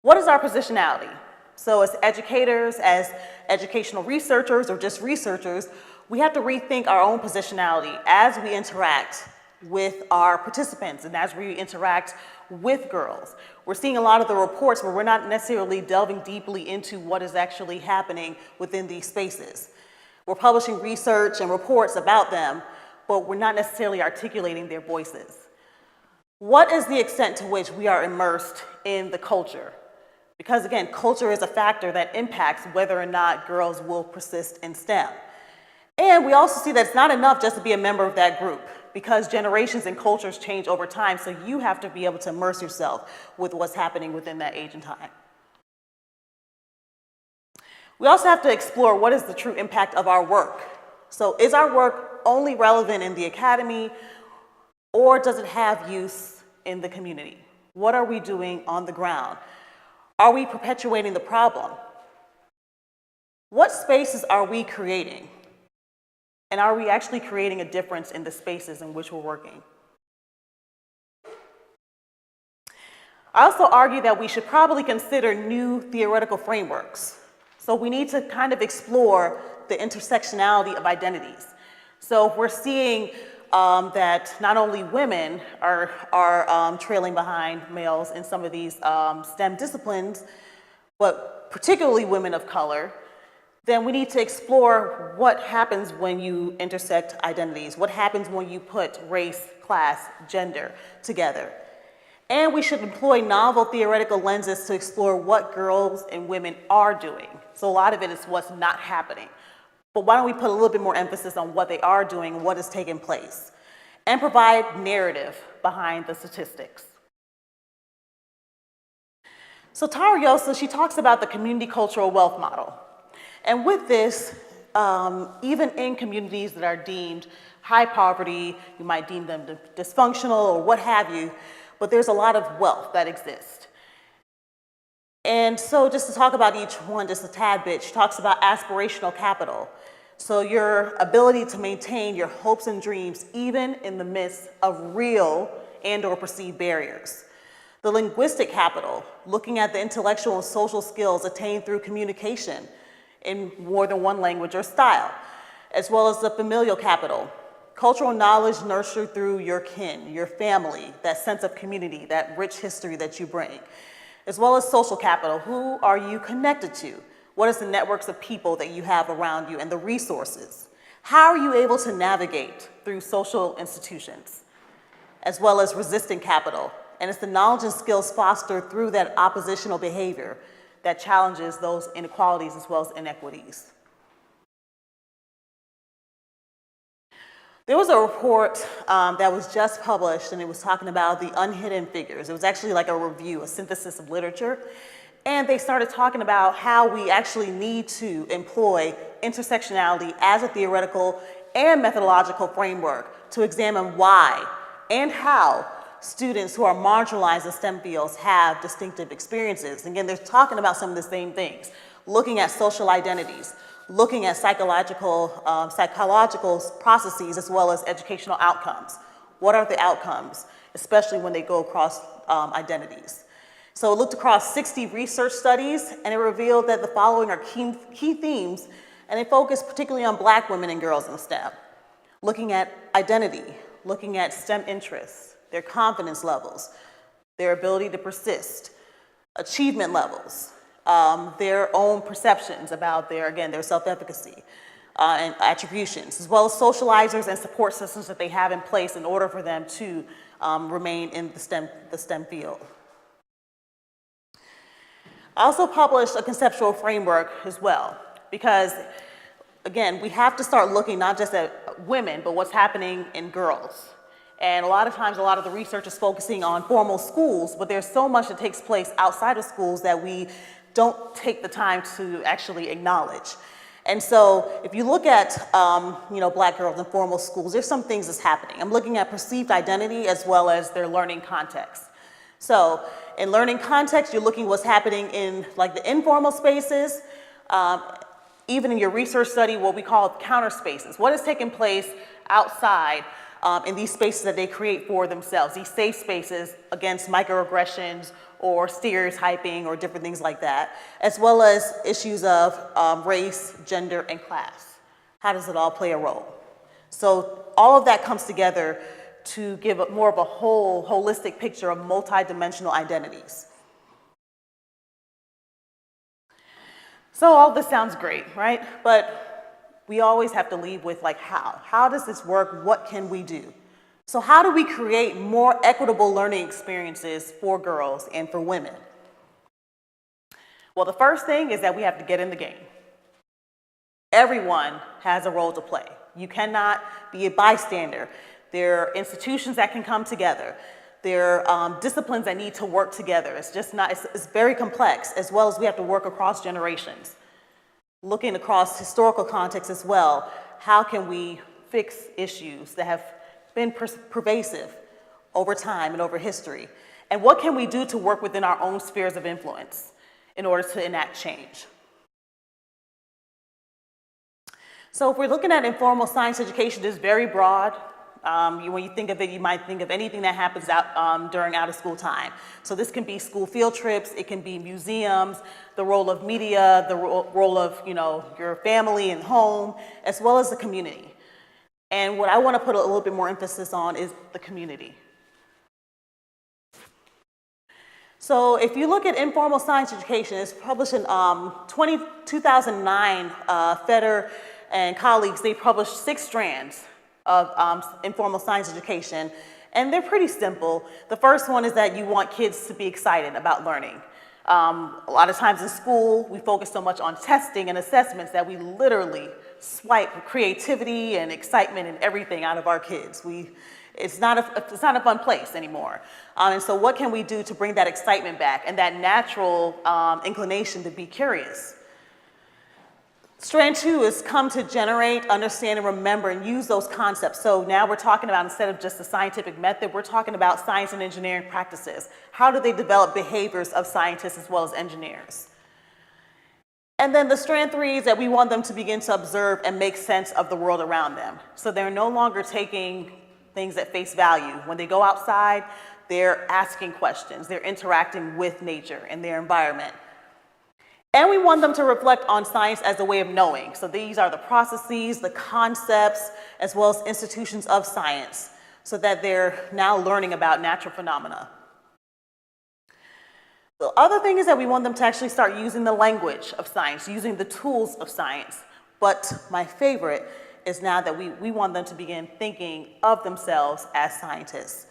What is our positionality? So as educators, as educational researchers, or just researchers, we have to rethink our own positionality as we interact with our participants and as we interact with girls. We're seeing a lot of the reports where we're not necessarily delving deeply into what is actually happening within these spaces. We're publishing research and reports about them, but we're not necessarily articulating their voices. What is the extent to which we are immersed in the culture? Because again, culture is a factor that impacts whether or not girls will persist in STEM. And we also see that it's not enough just to be a member of that group, because generations and cultures change over time, so you have to be able to immerse yourself with what's happening within that age and time. We also have to explore what is the true impact of our work. So is our work only relevant in the academy, or does it have use in the community? What are we doing on the ground? Are we perpetuating the problem? What spaces are we creating? And are we actually creating a difference in the spaces in which we're working? I also argue that we should probably consider new theoretical frameworks. So we need to kind of explore the intersectionality of identities. So if we're seeing that not only women are trailing behind males in some of these STEM disciplines, but particularly women of color, then we need to explore what happens when you intersect identities, what happens when you put race, class, gender together. And we should employ novel theoretical lenses to explore what girls and women are doing. So a lot of it is what's not happening. But why don't we put a little bit more emphasis on what they are doing, what is taking place, and provide narrative behind the statistics. So Tara Yosa, she talks about the community cultural wealth model. And with this, even in communities that are deemed high poverty, you might deem them dysfunctional or what have you, but there's a lot of wealth that exists. And so just to talk about each one just a tad bit, she talks about aspirational capital. So your ability to maintain your hopes and dreams even in the midst of real and or perceived barriers. The linguistic capital, looking at the intellectual and social skills attained through communication in more than one language or style, as well as the familial capital, cultural knowledge nurtured through your kin, your family, that sense of community, that rich history that you bring, as well as social capital. Who are you connected to? What is the networks of people that you have around you and the resources? How are you able to navigate through social institutions, as well as resistant capital? And it's the knowledge and skills fostered through that oppositional behavior that challenges those inequalities as well as inequities. There was a report that was just published, and it was talking about the unhidden figures. It was actually like a review, a synthesis of literature. And they started talking about how we actually need to employ intersectionality as a theoretical and methodological framework to examine why and how students who are marginalized in STEM fields have distinctive experiences. Again, they're talking about some of the same things, looking at social identities, looking at psychological processes as well as educational outcomes. What are the outcomes, especially when they go across identities? So it looked across 60 research studies, and it revealed that the following are key themes, and it focused particularly on Black women and girls in STEM, looking at identity, looking at STEM interests, their confidence levels, their ability to persist, achievement levels, their own perceptions about their self-efficacy and attributions, as well as socializers and support systems that they have in place in order for them to remain in the STEM field. I also published a conceptual framework as well, because again, we have to start looking not just at women, but what's happening in girls. And a lot of times, a lot of the research is focusing on formal schools, but there's so much that takes place outside of schools that we don't take the time to actually acknowledge. And so if you look at Black girls in formal schools, there's some things that's happening. I'm looking at perceived identity as well as their learning context. So in learning context, you're looking what's happening in like the informal spaces, even in your research study, what we call counter spaces. What is taking place outside in these spaces that they create for themselves, these safe spaces against microaggressions or stereotyping or different things like that, as well as issues of race, gender, and class. How does it all play a role? So all of that comes together to give more of a holistic picture of multidimensional identities. So all this sounds great, right? But we always have to leave with like how. How does this work? What can we do? So how do we create more equitable learning experiences for girls and for women? Well, the first thing is that we have to get in the game. Everyone has a role to play. You cannot be a bystander. There are institutions that can come together. There are disciplines that need to work together. It's just not, it's very complex, as well as we have to work across generations. Looking across historical context as well, how can we fix issues that have been pervasive over time and over history? And what can we do to work within our own spheres of influence in order to enact change? So if we're looking at informal science education, it's very broad. When you think of it, you might think of anything that happens during out-of-school time. So this can be school field trips, it can be museums, the role of media, the role of your family and home, as well as the community. And what I want to put a little bit more emphasis on is the community. So if you look at informal science education, it's published in 2009, Feder and colleagues, they published 6 strands of informal science education, and they're pretty simple. The first one is that you want kids to be excited about learning. A lot of times in school, we focus so much on testing and assessments that we literally swipe creativity and excitement and everything out of our kids. It's not a fun place anymore. And so what can we do to bring that excitement back and that natural inclination to be curious? Strand 2 is come to generate, understand, and remember and use those concepts. So now we're talking about, instead of just the scientific method, we're talking about science and engineering practices. How do they develop behaviors of scientists as well as engineers? And then the strand 3 is that we want them to begin to observe and make sense of the world around them. So they're no longer taking things at face value. When they go outside, they're asking questions. They're interacting with nature and their environment. And we want them to reflect on science as a way of knowing. So these are the processes, the concepts, as well as institutions of science, so that they're now learning about natural phenomena. The other thing is that we want them to actually start using the language of science, using the tools of science. But my favorite is now that we want them to begin thinking of themselves as scientists.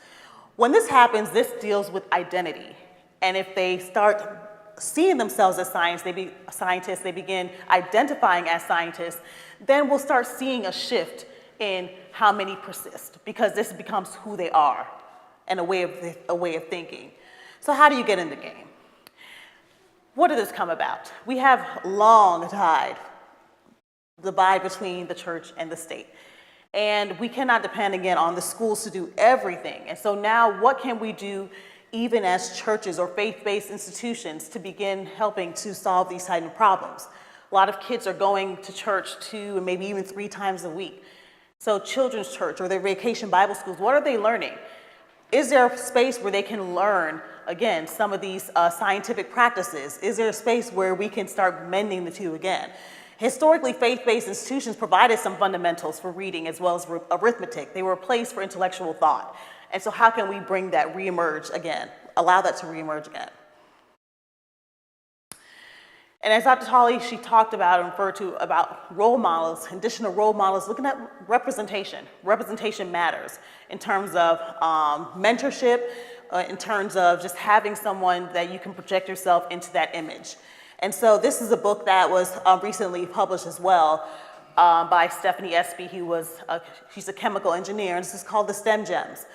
When this happens, this deals with identity. And if they start seeing themselves as scientists, they begin identifying as scientists, then we'll start seeing a shift in how many persist, because this becomes who they are and a way of thinking. So how do you get in the game? What did this come about? We have long divide between the church and the state. And we cannot depend again on the schools to do everything. And so now what can we do even as churches or faith-based institutions to begin helping to solve these type of problems? A lot of kids are going to church 2 and maybe even 3 times a week. So children's church or their vacation Bible schools, what are they learning? Is there a space where they can learn, again, some of these scientific practices? Is there a space where we can start mending the two again? Historically, faith-based institutions provided some fundamentals for reading as well as arithmetic. They were a place for intellectual thought. And so how can we bring that reemerge again, allow that to reemerge again? And as Dr. Tolley, she talked about and referred to about role models, additional role models, looking at representation. Representation matters in terms of mentorship, in terms of just having someone that you can project yourself into that image. And so this is a book that was recently published as well by Stephanie Espy, she's a chemical engineer, and this is called The STEM Gems.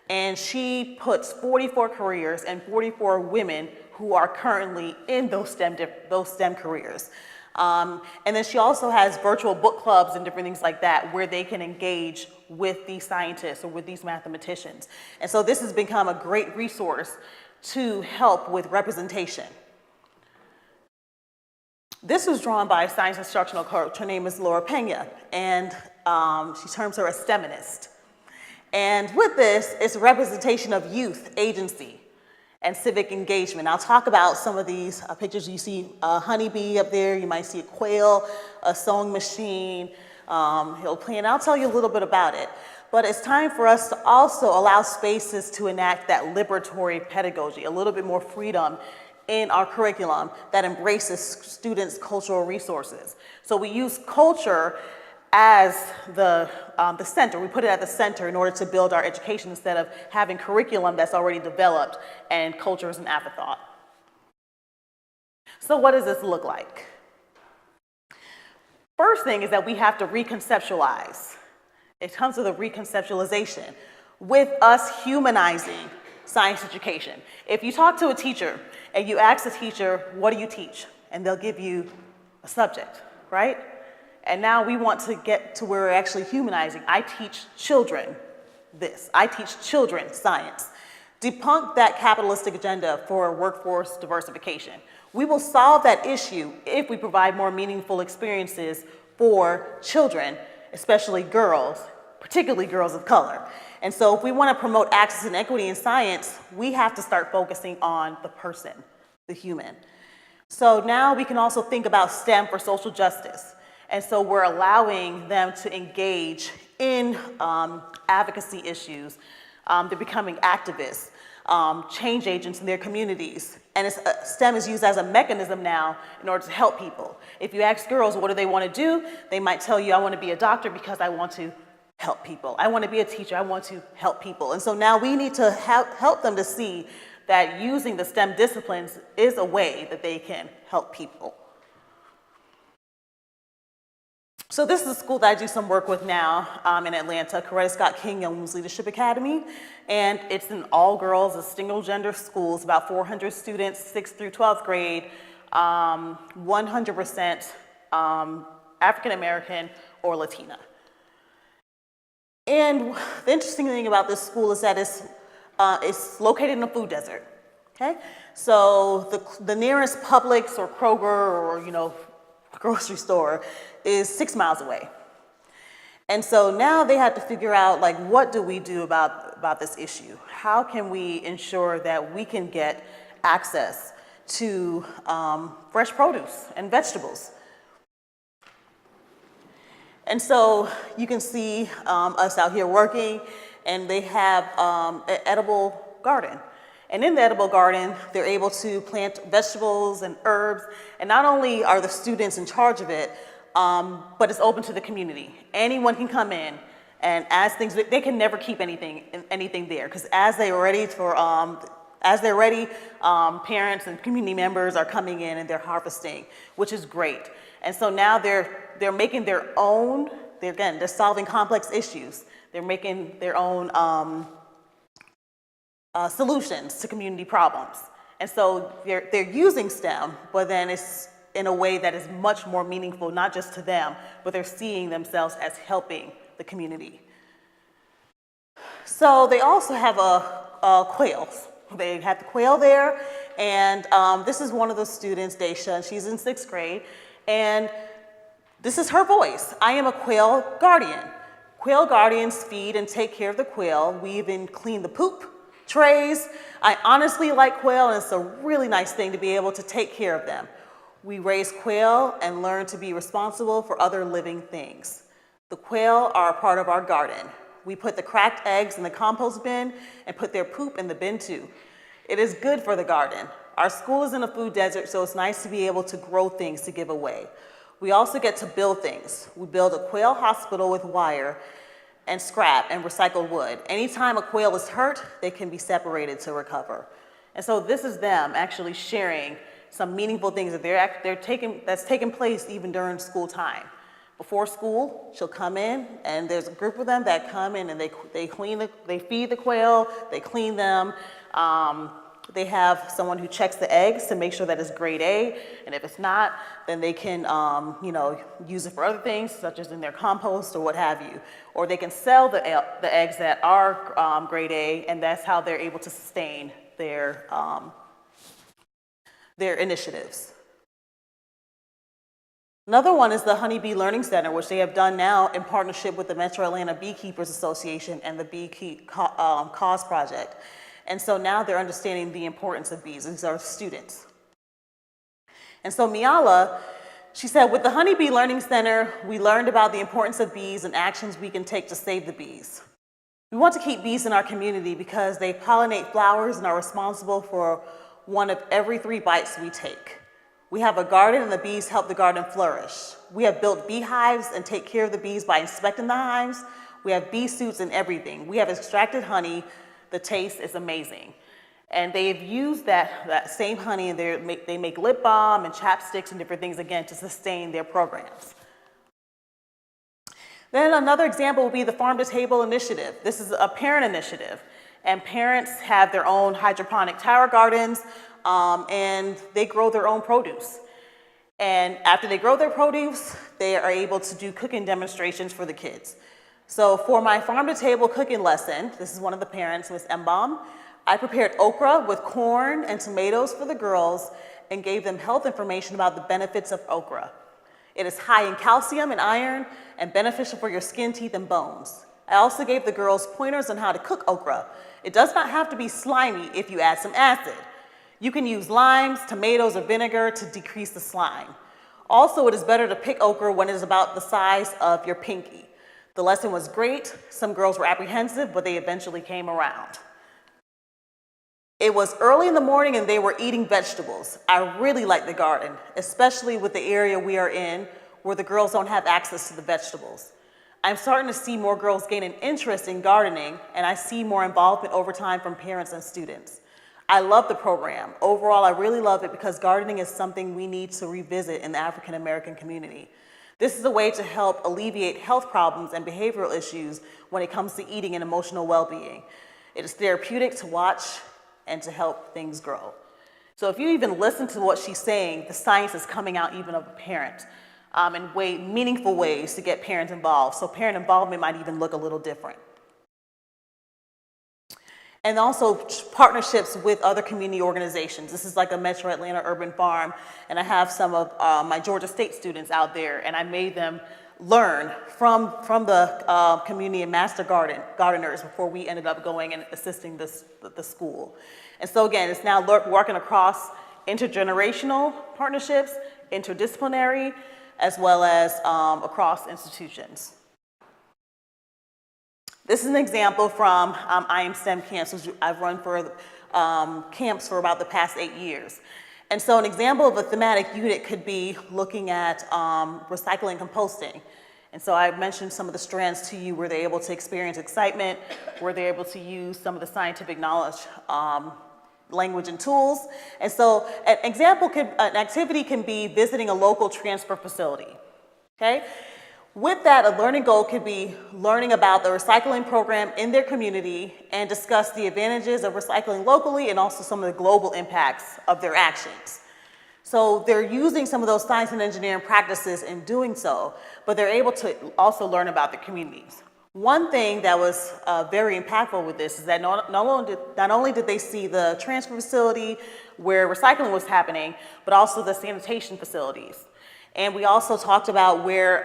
And she puts 44 careers and 44 women who are currently in those STEM careers. And then she also has virtual book clubs and different things like that where they can engage with these scientists or with these mathematicians. And so this has become a great resource to help with representation. This was drawn by a science instructional coach. Her name is Laura Pena, and she terms her a STEMinist. And with this, it's a representation of youth agency and civic engagement. I'll talk about some of these pictures. You see a honeybee up there, you might see a quail, a sewing machine, he'll play, and I'll tell you a little bit about it. But it's time for us to also allow spaces to enact that liberatory pedagogy, a little bit more freedom in our curriculum that embraces students' cultural resources. So we use culture as the center. We put it at the center in order to build our education instead of having curriculum that's already developed and culture is an afterthought. So what does this look like? First thing is that we have to reconceptualize. It comes with a reconceptualization with us humanizing science education. If you talk to a teacher and you ask the teacher, what do you teach? And they'll give you a subject, right? And now we want to get to where we're actually humanizing. I teach children this. I teach children science. Debunk that capitalistic agenda for workforce diversification. We will solve that issue if we provide more meaningful experiences for children, especially girls, particularly girls of color. And so if we want to promote access and equity in science, we have to start focusing on the person, the human. So now we can also think about STEM for social justice. And so we're allowing them to engage in advocacy issues. They're becoming activists, change agents in their communities. And STEM is used as a mechanism now in order to help people. If you ask girls what do they want to do, they might tell you, I want to be a doctor because I want to help people. I want to be a teacher, I want to help people. And so now we need to help them to see that using the STEM disciplines is a way that they can help people. So this is a school that I do some work with now in Atlanta, Coretta Scott King Young's Leadership Academy. And it's an all-girls, a single-gender school. It's about 400 students, 6th through 12th grade, 100% African-American or Latina. And the interesting thing about this school is that it's located in a food desert, okay? So the nearest Publix or Kroger or, grocery store is 6 miles away. And so now they have to figure out, like, what do we do about this issue? How can we ensure that we can get access to fresh produce and vegetables? And so you can see us out here working, and they have an edible garden. And in the edible garden, they're able to plant vegetables and herbs. And not only are the students in charge of it, but it's open to the community. Anyone can come in and as things, they can never keep anything there, because as they're ready, parents and community members are coming in and they're harvesting, which is great. And so now they're making their own. They're solving complex issues. They're making their own solutions to community problems. And so they're using STEM, but then it's in a way that is much more meaningful, not just to them, but they're seeing themselves as helping the community. So they also have quails. They have the quail there, and this is one of the students, Daisha, she's in 6th grade, and this is her voice. I am a quail guardian. Quail guardians feed and take care of the quail. We even clean the poop Trays, I honestly like quail, and it's a really nice thing to be able to take care of them. We raise quail and learn to be responsible for other living things. The quail are a part of our garden. We put the cracked eggs in the compost bin and put their poop in the bin too. It is good for the garden. Our school is in a food desert, so it's nice to be able to grow things to give away. We also get to build things. We build a quail hospital with wire and scrap and recycled wood. Anytime a quail is hurt, they can be separated to recover. And so this is them actually sharing some meaningful things that that's taking place even during school time. Before school, she'll come in, and there's a group of them that come in and they feed the quail, they clean them. They have someone who checks the eggs to make sure that it's grade A, and if it's not, then they can use it for other things, such as in their compost or what have you. Or they can sell the eggs that are grade A, and that's how they're able to sustain their initiatives. Another one is the Honeybee Learning Center, which they have done now in partnership with the Metro Atlanta Beekeepers Association and the Bee Cause Project. And so now they're understanding the importance of bees. These are students. And so Miala, she said, with the Honeybee Learning Center, we learned about the importance of bees and actions we can take to save the bees. We want to keep bees in our community because they pollinate flowers and are responsible for one of every 3 bites we take. We have a garden and the bees help the garden flourish. We have built beehives and take care of the bees by inspecting the hives. We have bee suits and everything. We have extracted honey. The taste is amazing. And they've used that same honey, and they make lip balm and chapsticks and different things, again, to sustain their programs. Then another example would be the Farm to Table initiative. This is a parent initiative, and parents have their own hydroponic tower gardens, and they grow their own produce. And after they grow their produce, they are able to do cooking demonstrations for the kids. So for my Farm to Table cooking lesson, this is one of the parents, Ms. Embaum, I prepared okra with corn and tomatoes for the girls and gave them health information about the benefits of okra. It is high in calcium and iron and beneficial for your skin, teeth, and bones. I also gave the girls pointers on how to cook okra. It does not have to be slimy if you add some acid. You can use limes, tomatoes, or vinegar to decrease the slime. Also, it is better to pick okra when it is about the size of your pinky. The lesson was great. Some girls were apprehensive, but they eventually came around. It was early in the morning and they were eating vegetables. I really like the garden, especially with the area we are in where the girls don't have access to the vegetables. I'm starting to see more girls gain an interest in gardening, and I see more involvement over time from parents and students. I love the program. Overall, I really love it because gardening is something we need to revisit in the African American community. This is a way to help alleviate health problems and behavioral issues when it comes to eating and emotional well-being. It is therapeutic to watch and to help things grow. So if you even listen to what she's saying, the science is coming out even of a parent in meaningful ways to get parents involved. So parent involvement might even look a little different. And also partnerships with other community organizations. This is like a Metro Atlanta urban farm, and I have some of my Georgia State students out there, and I made them learn from the community and master gardeners before we ended up going and assisting the school. And so again, it's now working across intergenerational partnerships, interdisciplinary, as well as across institutions. This is an example from I Am STEM camps, which I've run for camps for about the past 8 years. And so an example of a thematic unit could be looking at recycling and composting. And so I mentioned some of the strands to you where they're able to experience excitement, where they're able to use some of the scientific knowledge, language and tools. And so an activity can be visiting a local transfer facility, okay? With that, a learning goal could be learning about the recycling program in their community and discuss the advantages of recycling locally and also some of the global impacts of their actions. So they're using some of those science and engineering practices in doing so, but they're able to also learn about the communities. One thing that was very impactful with this is that not only did they see the transfer facility where recycling was happening, but also the sanitation facilities. And we also talked about where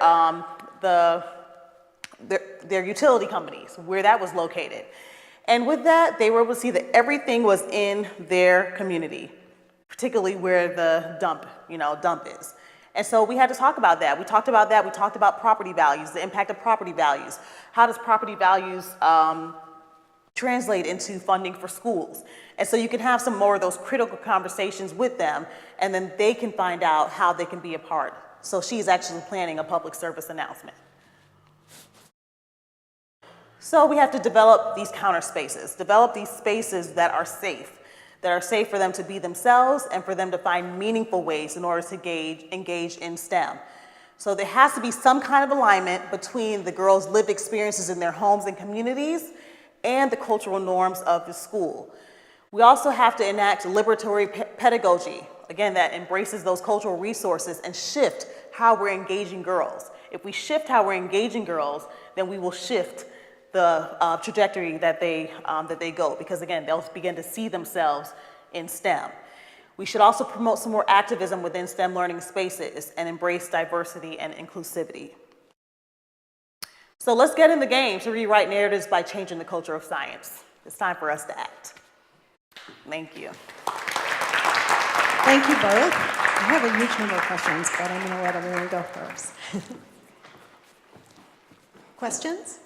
their utility companies, where that was located. And with that, they were able to see that everything was in their community, particularly where the dump is. And so we had to talk about that. We talked about that. We talked about property values, the impact of property values. How does property values translate into funding for schools? And so you can have some more of those critical conversations with them, and then they can find out how they can be a part. So she's actually planning a public service announcement. So we have to develop these counter spaces, develop these spaces that are safe for them to be themselves and for them to find meaningful ways in order to engage in STEM. So there has to be some kind of alignment between the girls' lived experiences in their homes and communities and the cultural norms of the school. We also have to enact liberatory pedagogy, again, that embraces those cultural resources and shift how we're engaging girls. If we shift how we're engaging girls, then we will shift the trajectory that they go, because again, they'll begin to see themselves in STEM. We should also promote some more activism within STEM learning spaces and embrace diversity and inclusivity. So let's get in the game to rewrite narratives by changing the culture of science. It's time for us to act. Thank you. Thank you both. I have a huge number of questions, but I'm going to let everyone go first. Questions?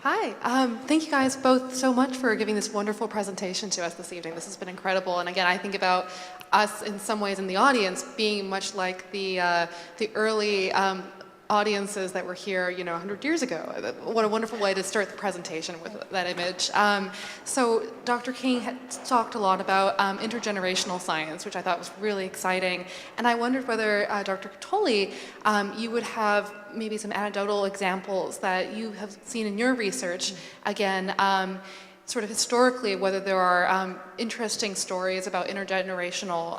Hi, thank you guys both so much for giving this wonderful presentation to us this evening. This has been incredible, and again, I think about us in some ways in the audience being much like the early audiences that were here, 100 years ago. What a wonderful way to start the presentation with that image. So Dr. King had talked a lot about intergenerational science, which I thought was really exciting. And I wondered whether, Dr. Tolley, you would have maybe some anecdotal examples that you have seen in your research, again, sort of historically, whether there are interesting stories about intergenerational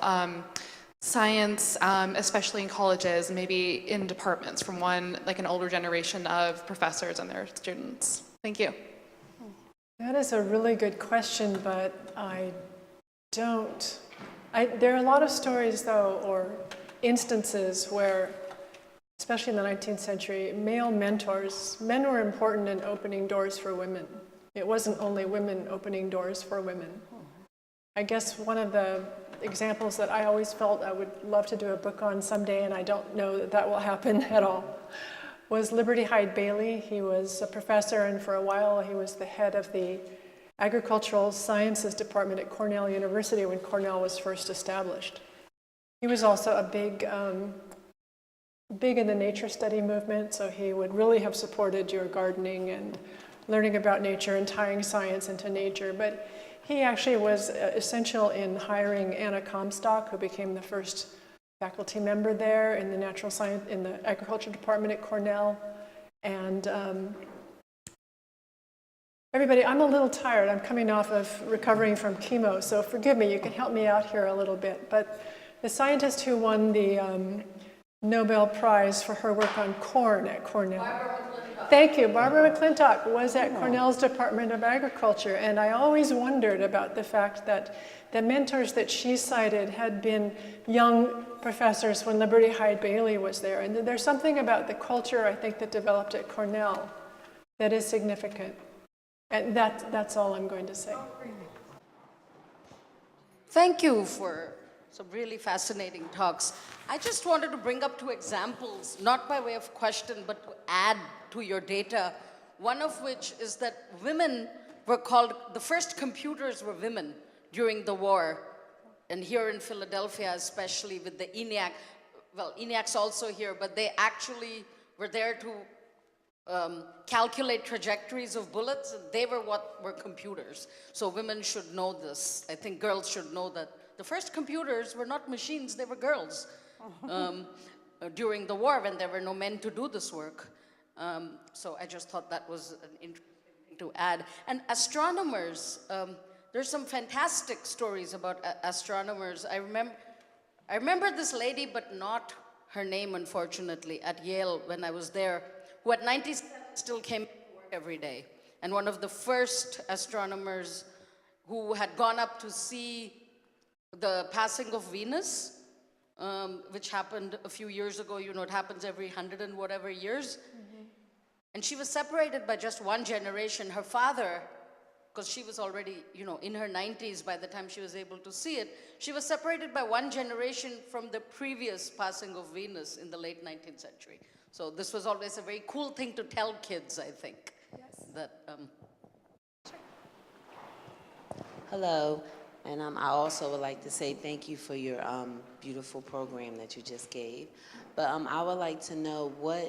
science, especially in colleges, maybe in departments from an older generation of professors and their students. Thank you. That is a really good question, but there are a lot of stories though, or instances where, especially in the 19th century, male mentors, men were important in opening doors for women. It wasn't only women opening doors for women. I guess one of the examples that I always felt I would love to do a book on someday, and I don't know that that will happen at all, was Liberty Hyde Bailey. He was a professor, and for a while he was the head of the Agricultural Sciences Department at Cornell University when Cornell was first established. He was also a big in the nature study movement, so he would really have supported your gardening and learning about nature and tying science into nature. But he actually was essential in hiring Anna Comstock, who became the first faculty member there in the natural science, in the agriculture department at Cornell. And everybody, I'm a little tired. I'm coming off of recovering from chemo, so forgive me, you can help me out here a little bit. But the scientist who won the Nobel Prize for her work on corn at Cornell. Thank you. Barbara McClintock was at Cornell's Department of Agriculture, and I always wondered about the fact that the mentors that she cited had been young professors when Liberty Hyde Bailey was there. And there's something about the culture, I think, that developed at Cornell that is significant. And that's all I'm going to say. Thank you for some really fascinating talks. I just wanted to bring up two examples, not by way of question, but to add to your data. One of which is that women were called, the first computers were women during the war. And here in Philadelphia, especially with the ENIAC, well, ENIAC's also here, but they actually were there to calculate trajectories of bullets, and they were what were computers. So women should know this. I think girls should know that the first computers were not machines, they were girls during the war when there were no men to do this work. So I just thought that was an interesting thing to add. And astronomers, there's some fantastic stories about astronomers. I remember this lady, but not her name, unfortunately, at Yale when I was there, who at 97 still came to work every day. And one of the first astronomers who had gone up to see the passing of Venus, which happened a few years ago. You know, it happens every 100 and whatever years. And she was separated by just one generation. Her father, because she was already, you know, in her 90s by the time she was able to see it, she was separated by one generation from the previous passing of Venus in the late 19th century. So this was always a very cool thing to tell kids, I think. Yes. That, Hello, and I also would like to say thank you for your beautiful program that you just gave. But I would like to know, what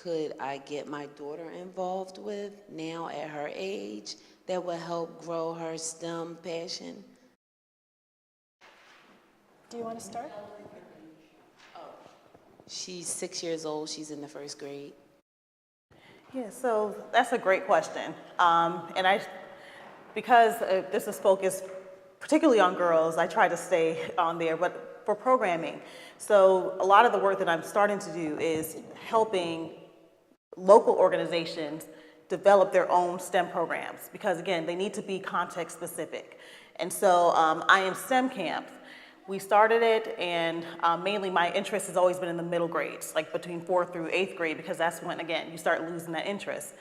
could I get my daughter involved with now at her age that would help grow her STEM passion? Do you want to start? She's 6 years old. She's in the first grade. Yeah, so that's a great question. Because this is focused particularly on girls, I try to stay on there, but for programming. So a lot of the work that I'm starting to do is helping local organizations develop their own STEM programs, because again, they need to be context specific. And so I Am STEM Camp, we started it, and mainly my interest has always been in the middle grades, like between 4th through 8th grade, because that's when, again, you start losing that interest.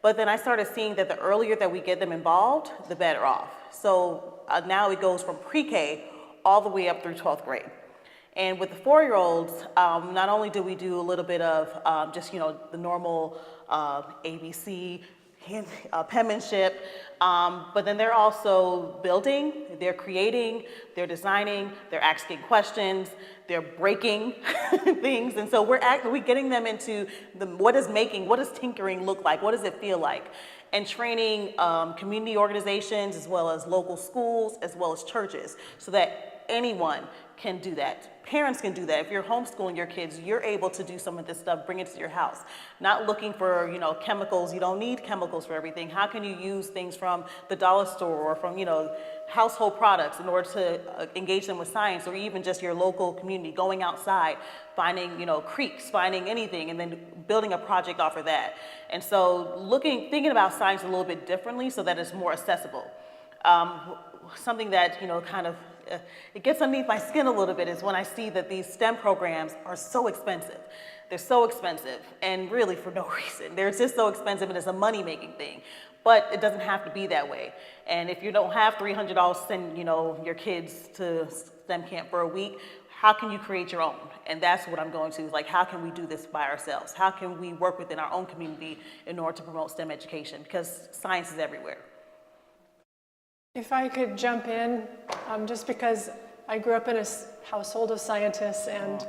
But then I started seeing that the earlier that we get them involved, the better off. So now it goes from pre-K all the way up through 12th grade. And with the 4-year-olds, not only do we do a little bit of just, you know, the normal ABC, penmanship, but then they're also building, they're creating, they're designing, they're asking questions, they're breaking things. And so we're getting them into what does tinkering look like? What does it feel like? And training community organizations, as well as local schools, as well as churches, so that anyone can do that. Parents can do that. If you're homeschooling your kids, you're able to do some of this stuff, bring it to your house. Not looking for, you know, chemicals. You don't need chemicals for everything. How can you use things from the dollar store or from, you know, household products in order to engage them with science, or even just your local community, going outside, finding, you know, creeks, finding anything, and then building a project off of that. And so thinking about science a little bit differently so that it's more accessible. Something that, you know, kind of, it gets underneath my skin a little bit is when I see that these STEM programs are so expensive. They're so expensive, and really for no reason. They're just so expensive, and it's a money-making thing. But it doesn't have to be that way. And if you don't have $300 to send, you know, your kids to STEM camp for a week, how can you create your own? And that's what I'm going to, is like, how can we do this by ourselves? How can we work within our own community in order to promote STEM education? Because science is everywhere. If I could jump in, just because I grew up in a household of scientists, and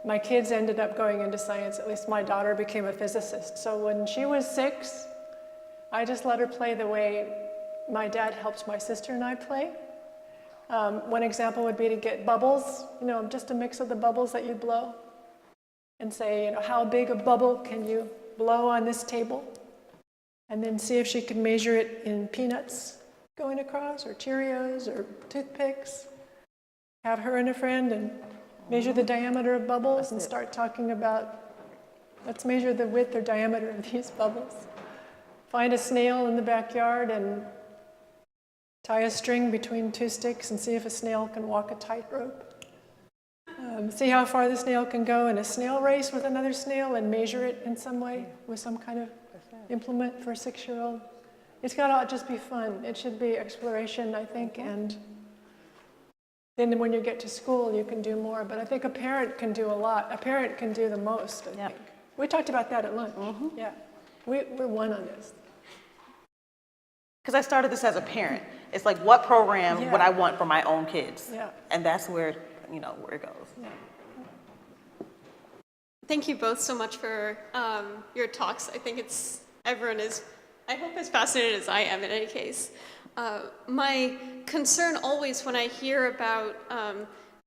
my kids ended up going into science. At least my daughter became a physicist. So when she was 6, I just let her play the way my dad helped my sister and I play. One example would be to get bubbles, you know, just a mix of the bubbles that you blow, and say, you know, how big a bubble can you blow on this table? And then see if she could measure it in peanuts going across, or Cheerios, or toothpicks. Have her and a friend and measure the diameter of bubbles and start talking about, let's measure the width or diameter of these bubbles. Find a snail in the backyard and tie a string between 2 sticks and see if a snail can walk a tightrope. See how far the snail can go in a snail race with another snail, and measure it in some way with some kind of implement for a 6-year-old. It's got to just be fun. It should be exploration, I think, and then when you get to school, you can do more. But I think a parent can do a lot. A parent can do the most, I think. We talked about that at lunch. Yeah, we're one on this. Because I started this as a parent. It's like, what program would I want for my own kids? Yeah. And that's where, you know, where it goes. Yeah. Thank you both so much for your talks. I think everyone is, I hope, as fascinated as I am in any case. My concern always when I hear about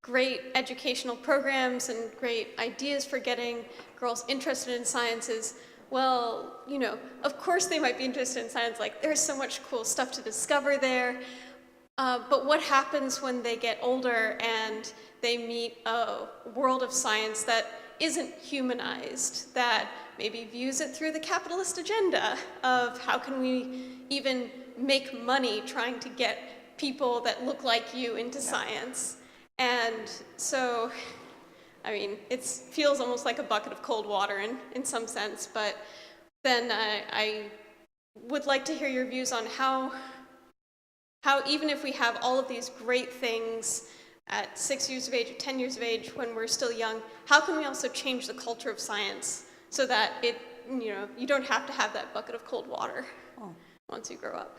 great educational programs and great ideas for getting girls interested in science is, well, you know, of course they might be interested in science, like there's so much cool stuff to discover there. But what happens when they get older and they meet a world of science that isn't humanized, that maybe views it through the capitalist agenda of how can we even make money trying to get people that look like you into science. And so, I mean, it feels almost like a bucket of cold water in some sense, but then I would like to hear your views on how even if we have all of these great things at 6 years of age or 10 years of age when we're still young, how can we also change the culture of science so that it, you don't have to have that bucket of cold water once you grow up?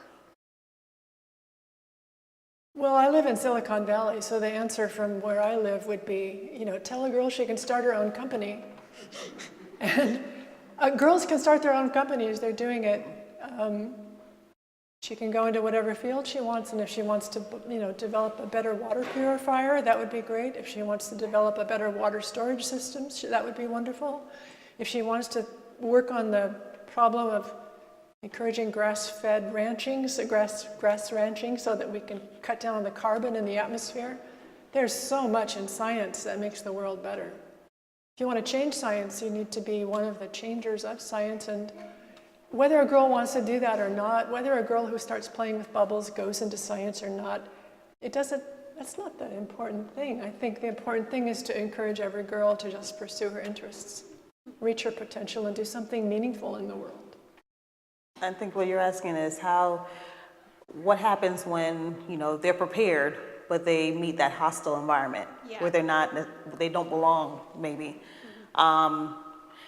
Well, I live in Silicon Valley, so the answer from where I live would be, tell a girl she can start her own company. And girls can start their own companies. They're doing it. She can go into whatever field she wants, and if she wants to, develop a better water purifier, that would be great. If she wants to develop a better water storage system, that would be wonderful. If she wants to work on the problem of encouraging grass-fed ranching, grass ranching, so that we can cut down on the carbon in the atmosphere, there's so much in science that makes the world better. If you want to change science, you need to be one of the changers of science, and whether a girl wants to do that or not, whether a girl who starts playing with bubbles goes into science or not, that's not the important thing. I think the important thing is to encourage every girl to just pursue her interests, reach her potential, and do something meaningful in the world. I think what you're asking is what happens when, they're prepared, but they meet that hostile environment where they don't belong, maybe. And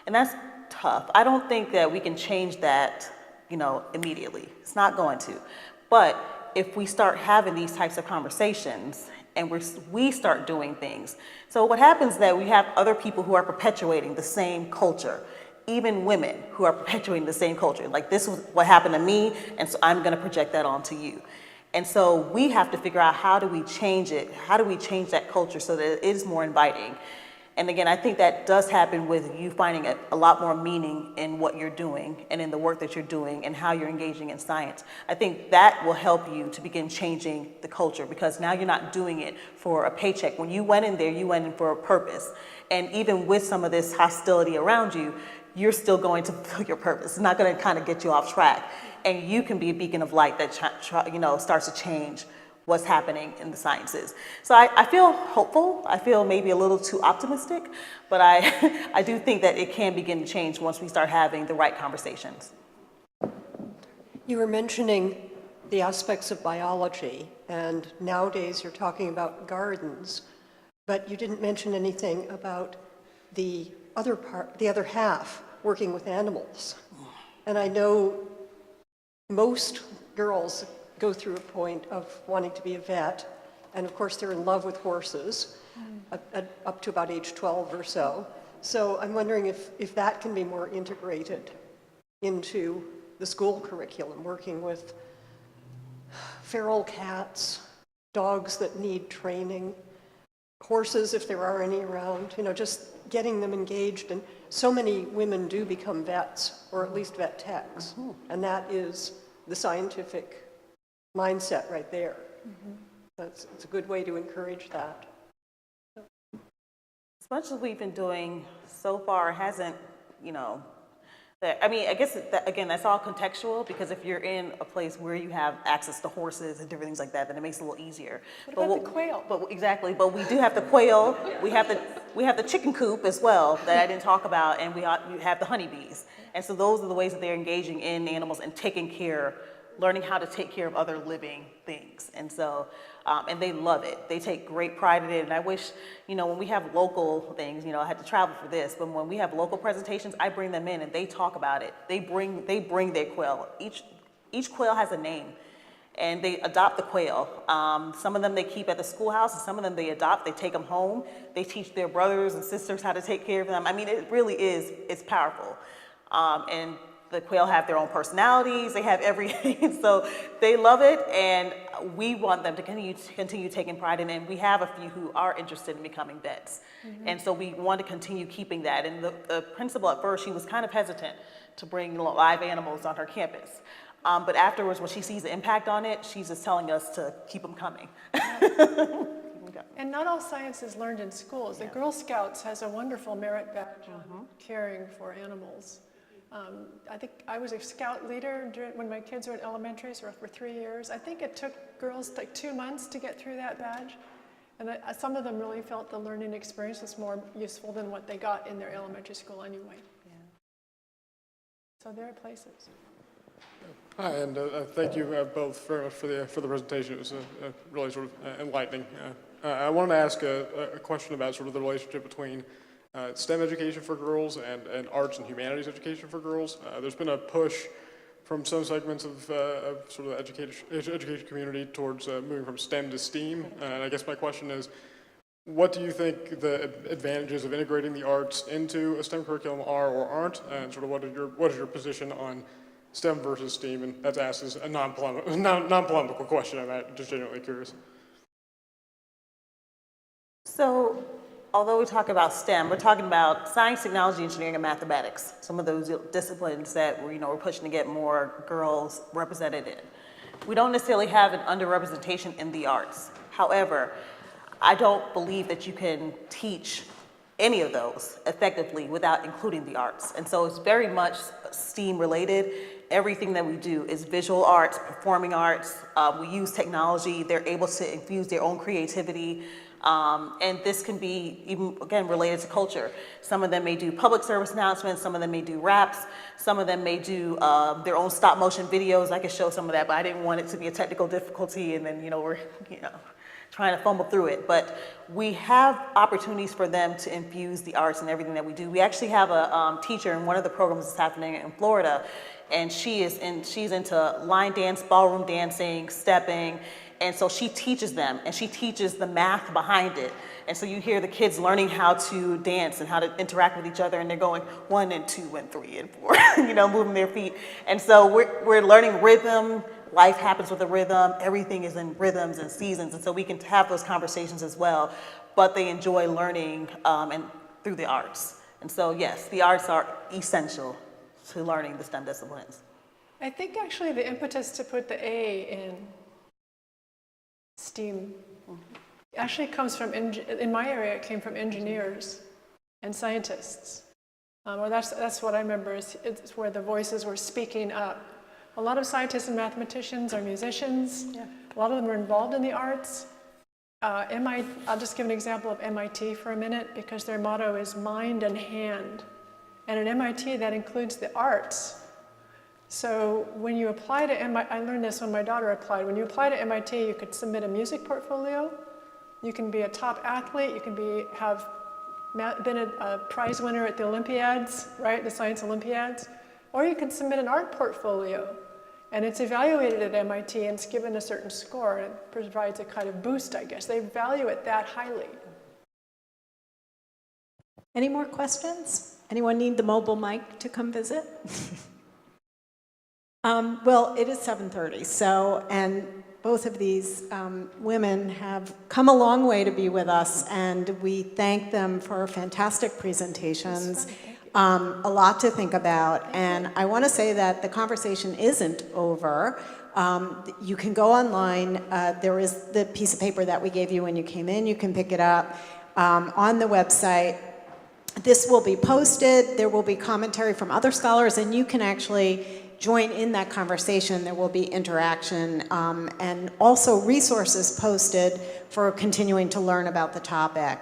that's tough. I don't think that we can change that, immediately. It's not going to. But if we start having these types of conversations and we start doing things. So what happens is that we have other people who are perpetuating the same culture, even women who are perpetuating the same culture. Like, this was what happened to me, and so I'm going to project that onto you. And so we have to figure out, how do we change it? How do we change that culture so that it is more inviting? And again, I think that does happen with you finding a lot more meaning in what you're doing and in the work that you're doing and how you're engaging in science. I think that will help you to begin changing the culture, because now you're not doing it for a paycheck. When you went in there, you went in for a purpose. And even with some of this hostility around you, you're still going to fulfill your purpose. It's not going to kind of get you off track. And you can be a beacon of light that starts to change what's happening in the sciences. So I feel hopeful. I feel maybe a little too optimistic, but I do think that it can begin to change once we start having the right conversations. You were mentioning the aspects of biology, and nowadays you're talking about gardens, but you didn't mention anything about the other half, working with animals. And I know most girls go through a point of wanting to be a vet, and of course they're in love with horses up to about age 12 or so. So I'm wondering if that can be more integrated into the school curriculum, working with feral cats, dogs that need training, horses if there are any around, just getting them engaged. And so many women do become vets, or at least vet techs, and that is the scientific mindset right there. It's a good way to encourage that. As much as we've been doing so far hasn't, I guess, again, that's all contextual, because if you're in a place where you have access to horses and different things like that, then it makes it a little easier. What about the quail? Exactly, but we do have the quail, we have the chicken coop as well that I didn't talk about, and we have the honeybees. And so those are the ways that they're engaging in animals and learning how to take care of other living things. And so, and they love it. They take great pride in it. And I wish, when we have local things, I had to travel for this, but when we have local presentations, I bring them in and they talk about it. They bring their quail. Each quail has a name, and they adopt the quail. Some of them they keep at the schoolhouse, and some of them they adopt, they take them home. They teach their brothers and sisters how to take care of them. I mean, it really is, it's powerful. And the quail have their own personalities, they have everything, so they love it, and we want them to continue taking pride in it. And we have a few who are interested in becoming vets. And so we want to continue keeping that. And the principal at first, she was kind of hesitant to bring live animals on her campus. But afterwards, when she sees the impact on it, she's just telling us to keep them coming. And not all science is learned in schools. The Girl Scouts has a wonderful merit badge on caring for animals. I think I was a scout leader when my kids were in elementary, so for 3 years. I think it took girls like 2 months to get through that badge. And some of them really felt the learning experience was more useful than what they got in their elementary school anyway. Yeah. So there are places. Hi, and thank you both very much for the presentation. It was really sort of enlightening. I wanted to ask a question about sort of the relationship between STEM education for girls and arts and humanities education for girls. There's been a push from some segments of sort of the education community towards moving from STEM to STEAM. And I guess my question is, what do you think the advantages of integrating the arts into a STEM curriculum are or aren't? And sort of what is your position on STEM versus STEAM? And that's asked as a non-polemical question. I'm just genuinely curious. So, although we talk about STEM, we're talking about science, technology, engineering, and mathematics. Some of those disciplines that we're pushing to get more girls represented in. We don't necessarily have an underrepresentation in the arts. However, I don't believe that you can teach any of those effectively without including the arts. And so it's very much STEAM related. Everything that we do is visual arts, performing arts. We use technology. They're able to infuse their own creativity. And this can be even, again, related to culture. Some of them may do public service announcements, some of them may do raps, some of them may do their own stop motion videos. I could show some of that, but I didn't want it to be a technical difficulty and then, we're, trying to fumble through it. But we have opportunities for them to infuse the arts in everything that we do. We actually have a teacher in one of the programs that's happening in Florida, and she's into line dance, ballroom dancing, stepping. And so she teaches them, and she teaches the math behind it. And so you hear the kids learning how to dance and how to interact with each other, and they're going 1 and 2 and 3 and 4, moving their feet. And so we're learning rhythm. Life happens with a rhythm. Everything is in rhythms and seasons, and so we can have those conversations as well. But they enjoy learning and through the arts. And so yes, the arts are essential to learning the STEM disciplines. I think actually the impetus to put the A in STEAM actually comes from, in my area, it came from engineers and scientists. Or that's what I remember, it's where the voices were speaking up. A lot of scientists and mathematicians are musicians. Yeah. A lot of them are involved in the arts. I'll just give an example of MIT for a minute, because their motto is mind and hand. And at MIT, that includes the arts. So when you apply to MIT, I learned this when my daughter applied. When you apply to MIT, you could submit a music portfolio. You can be a top athlete. You can have been a prize winner at the Olympiads, right? The science Olympiads. Or you can submit an art portfolio. And it's evaluated at MIT and it's given a certain score. And it provides a kind of boost, I guess. They value it that highly. Any more questions? Anyone need the mobile mic to come visit? Well, it is 7:30, and both of these women have come a long way to be with us, and we thank them for fantastic presentations. A lot to think about, and I want to say that the conversation isn't over. You can go online. There is the piece of paper that we gave you when you came in. You can pick it up on the website. This will be posted. There will be commentary from other scholars, and you can actually join in that conversation. There will be interaction and also resources posted for continuing to learn about the topic.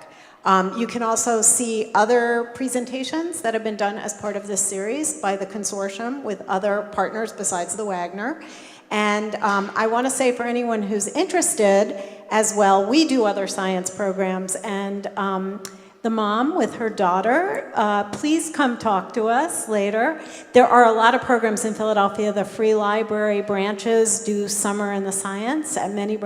You can also see other presentations that have been done as part of this series by the consortium with other partners besides the Wagner. And I want to say for anyone who's interested as well, we do other science programs, and the mom with her daughter, please come talk to us later. There are a lot of programs in Philadelphia. The free library branches do summer in the science, and many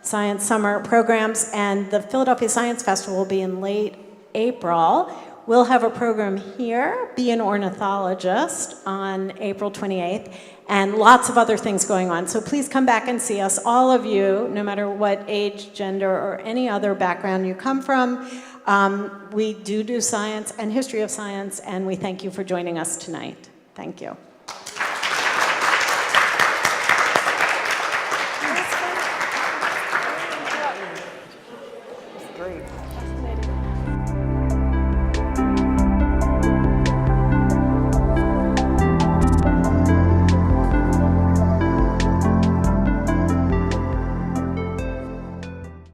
science summer programs, and the Philadelphia Science Festival will be in late April. We'll have a program here, Be an Ornithologist, on April 28th, and lots of other things going on. So please come back and see us, all of you, no matter what age, gender, or any other background you come from. We do science and history of science, and we thank you for joining us tonight. Thank you.